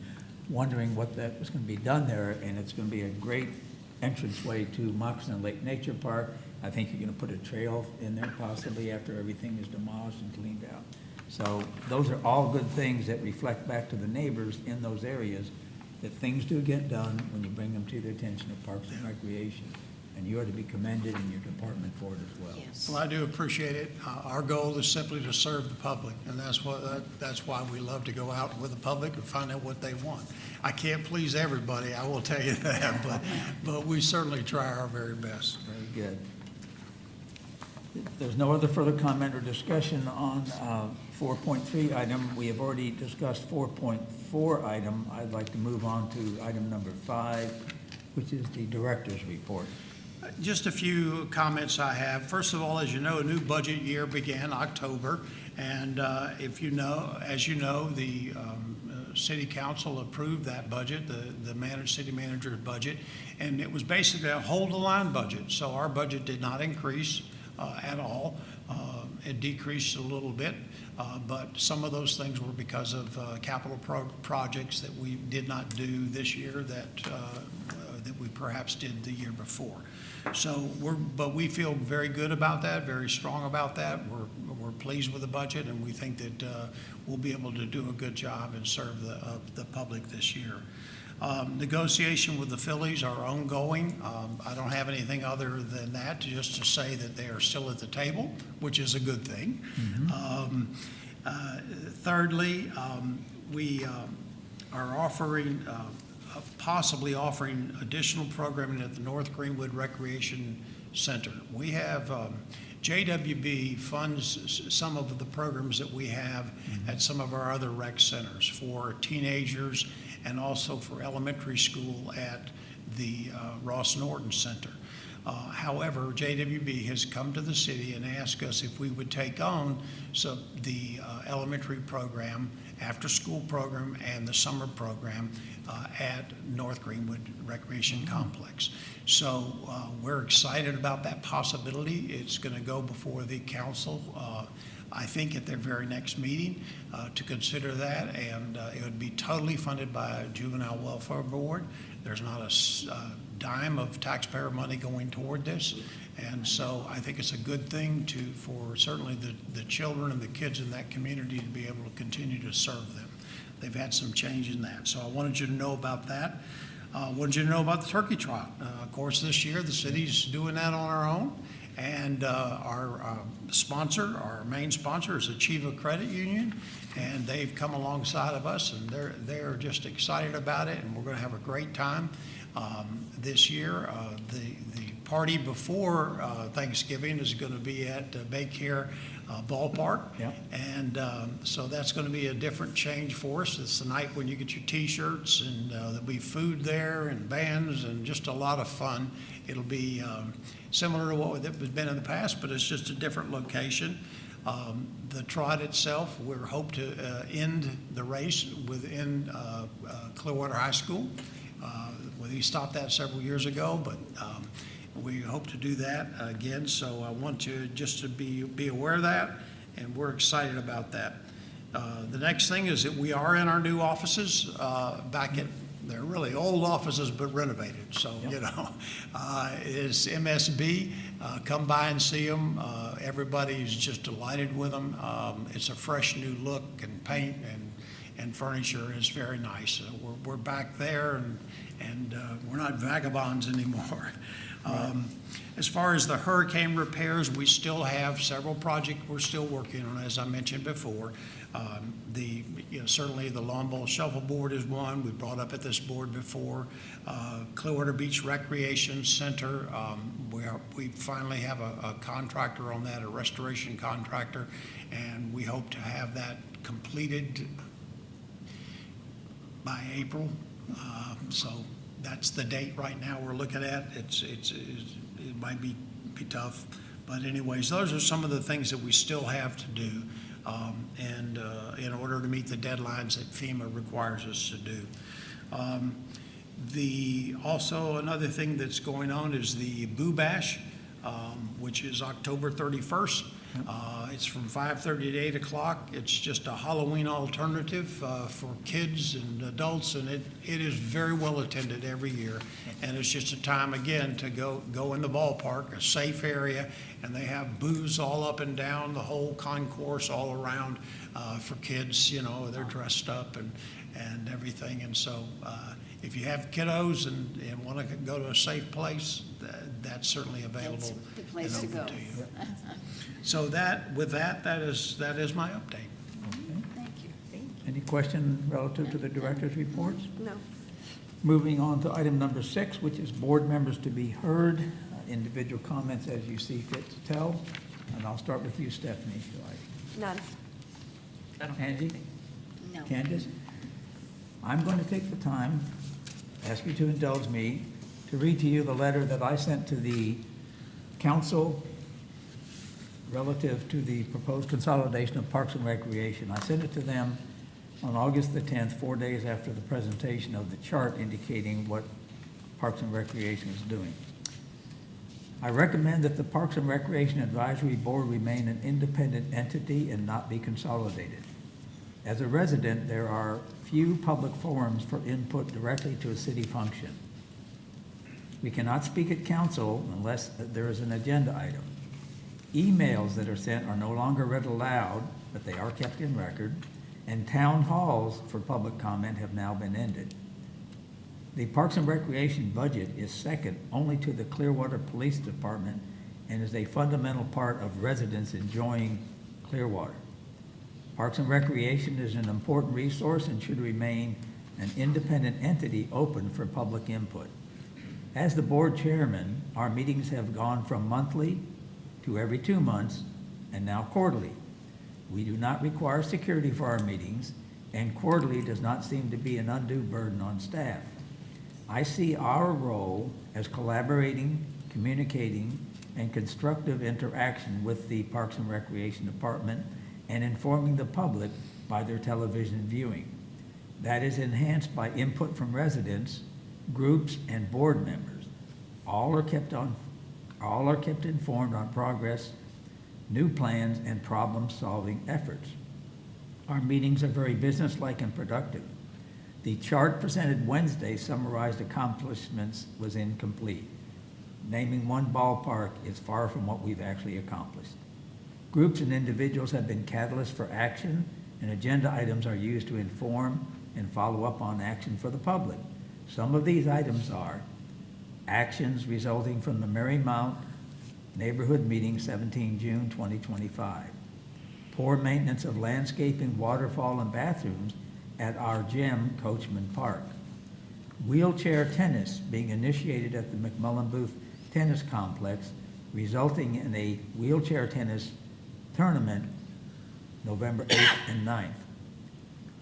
Speaker 1: wondering what that was going to be done there, and it's going to be a great entranceway to Moccasin Lake Nature Park. I think you're going to put a trail in there possibly after everything is demolished and cleaned out. So those are all good things that reflect back to the neighbors in those areas, that things do get done when you bring them to the attention of Parks and Recreation. And you are to be commended in your department for it as well.
Speaker 2: Yes.
Speaker 3: Well, I do appreciate it. Our goal is simply to serve the public, and that's why we love to go out with the public and find out what they want. I can't please everybody, I will tell you that, but we certainly try our very best.
Speaker 1: Very good. If there's no other further comment or discussion on 4.3 item, we have already discussed 4.4 item. I'd like to move on to item number 5, which is the director's report.
Speaker 3: Just a few comments I have. First of all, as you know, a new budget year began October, and as you know, the city council approved that budget, the city manager's budget, and it was basically a hold-the-line budget. So our budget did not increase at all. It decreased a little bit, but some of those things were because of capital projects that we did not do this year that we perhaps did the year before. So but we feel very good about that, very strong about that. We're pleased with the budget, and we think that we'll be able to do a good job and serve the public this year. Negotiation with the Phillies are ongoing. I don't have anything other than that, just to say that they are still at the table, which is a good thing. Thirdly, we are possibly offering additional programming at the North Greenwood Recreation Center. We have JWB funds some of the programs that we have at some of our other rec centers for teenagers and also for elementary school at the Ross Norton Center. However, JWB has come to the city and asked us if we would take on the elementary program, after-school program, and the summer program at North Greenwood Recreation Complex. So we're excited about that possibility. It's going to go before the council, I think at their very next meeting, to consider that, and it would be totally funded by a Juvenile Welfare Board. There's not a dime of taxpayer money going toward this, and so I think it's a good thing for certainly the children and the kids in that community to be able to continue to serve them. They've had some change in that, so I wanted you to know about that. I wanted you to know about the turkey trot. Of course, this year the city's doing that on our own, and our sponsor, our main sponsor, is Achieva Credit Union, and they've come alongside of us, and they're just excited about it, and we're going to have a great time this year. The party before Thanksgiving is going to be at Baycare Ballpark, and so that's going to be a different change for us. It's the night when you get your T-shirts, and there'll be food there and bands and just a lot of fun. It'll be similar to what has been in the past, but it's just a different location. The trot itself, we hope to end the race within Clearwater High School. We stopped that several years ago, but we hope to do that again. So I want you just to be aware of that, and we're excited about that. The next thing is that we are in our new offices, back at, they're really old offices but renovated, so, you know, is MSB, come by and see them. Everybody's just delighted with them. It's a fresh new look, and paint and furniture is very nice. We're back there, and we're not vagabonds anymore. As far as the hurricane repairs, we still have several projects we're still working on, as I mentioned before. Certainly the lawn bowl shuffleboard is one we brought up at this board before. Clearwater Beach Recreation Center, we finally have a contractor on that, a restoration contractor, and we hope to have that completed by April. So that's the date right now we're looking at. It might be tough, but anyways, those are some of the things that we still have to do, and in order to meet the deadlines that FEMA requires us to do. Also another thing that's going on is the Boo Bash, which is October 31st. It's from 5:30 to 8 o'clock. It's just a Halloween alternative for kids and adults, and it is very well attended every year. And it's just a time, again, to go in the ballpark, a safe area, and they have booths all up and down the whole concourse all around for kids. You know, they're dressed up and everything. And so if you have kiddos and want to go to a safe place, that's certainly available.
Speaker 2: That's the place to
Speaker 3: and open
Speaker 2: go.
Speaker 3: you. So that is my update.
Speaker 2: Thank you.
Speaker 1: Any question relative to the director's reports?
Speaker 8: No.
Speaker 1: Moving on to item number 6, which is board members to be heard. Individual comments as you see fit to tell. And I'll start with you, Stephanie, if you like.
Speaker 8: None.
Speaker 1: Angie?
Speaker 2: No.
Speaker 1: Candace? I'm going to take the time, ask you to indulge me, to read to you the letter that I sent to the council relative to the proposed consolidation of Parks and Recreation. I sent it to them on August the 10th, 4 days after the presentation of the chart indicating what Parks and Recreation is doing. I recommend that the Parks and Recreation Advisory Board remain an independent entity and not be consolidated. As a resident, there are few public forums for input directly to a city function. We cannot speak at council unless there is an agenda item. Emails that are sent are no longer read aloud, but they are kept in record, and town halls for public comment have now been ended. The Parks and Recreation budget is second only to the Clearwater Police Department and is a fundamental part of residents enjoying Clearwater. Parks and Recreation is an important resource and should remain an independent entity open for public input. As the board chairman, our meetings have gone from monthly to every 2 months and now quarterly. We do not require security for our meetings, and quarterly does not seem to be an undue burden on staff. I see our role as collaborating, communicating, and constructive interaction with the Parks and Recreation Department and informing the public by their television viewing. That is enhanced by input from residents, groups, and board members. All are kept informed on progress, new plans, and problem-solving efforts. Our meetings are very businesslike and productive. The chart presented Wednesday summarized accomplishments was incomplete. Naming one ballpark is far from what we've actually accomplished. Groups and individuals have been catalysts for action, and agenda items are used to inform and follow up on action for the public. Some of these items are actions resulting from the Marymount Neighborhood Meeting 17 June 2025, poor maintenance of landscaping, waterfall, and bathrooms at our gym, Coachman Park, wheelchair tennis being initiated at the McMullen Booth Tennis Complex, resulting in a wheelchair tennis tournament November 8th and 9th,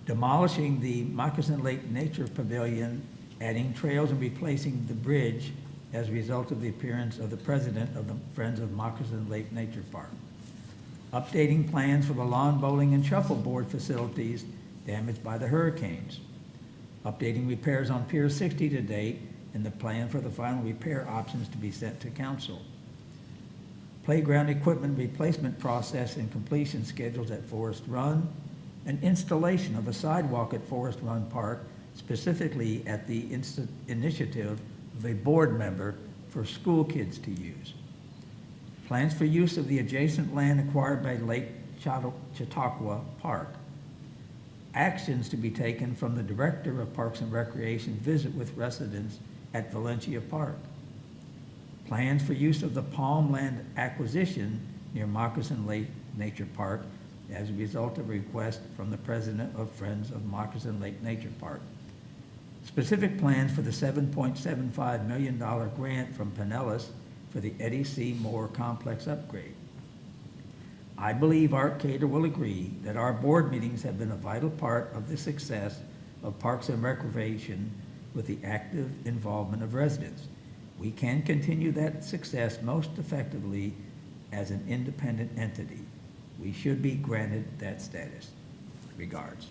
Speaker 1: demolishing the Moccasin Lake Nature Pavilion, adding trails and replacing the bridge as a result of the appearance of the president of the Friends of Moccasin Lake Nature Park, updating plans for the lawn bowling and shuffleboard facilities damaged by the hurricanes, updating repairs on Pier 60 to date and the plan for the final repair options to be sent to council, playground equipment replacement process and completion schedules at Forest Run, an installation of a sidewalk at Forest Run Park, specifically at the initiative of a board member for school kids to use. Plans for use of the adjacent land acquired by Lake Chautauqua Park. Actions to be taken from the Director of Parks and Recreation visit with residents at Valencia Park. Plans for use of the Palm Land acquisition near Moccasin Lake Nature Park as a result of a request from the president of Friends of Moccasin Lake Nature Park. Specific plans for the $7.75 million grant from Pinellas for the Eddie C. Moore Complex upgrade. I believe Art Cater will agree that our board meetings have been a vital part of the success of Parks and Recreation with the active involvement of residents. We can continue that success most effectively as an independent entity. We should be granted that status. Regards.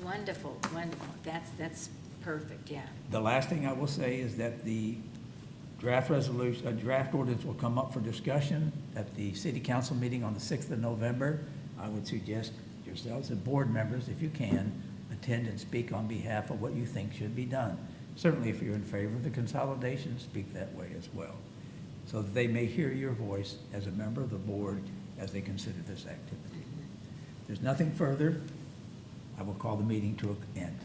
Speaker 2: Wonderful, wonderful. That's perfect, yeah.
Speaker 1: The last thing I will say is that the draft ordinance will come up for discussion at the city council meeting on the 6th of November. I would suggest yourselves and board members, if you can, attend and speak on behalf of what you think should be done. Certainly, if you're in favor of the consolidation, speak that way as well, so that they may hear your voice as a member of the board as they consider this activity. If there's nothing further, I will call the meeting to an end.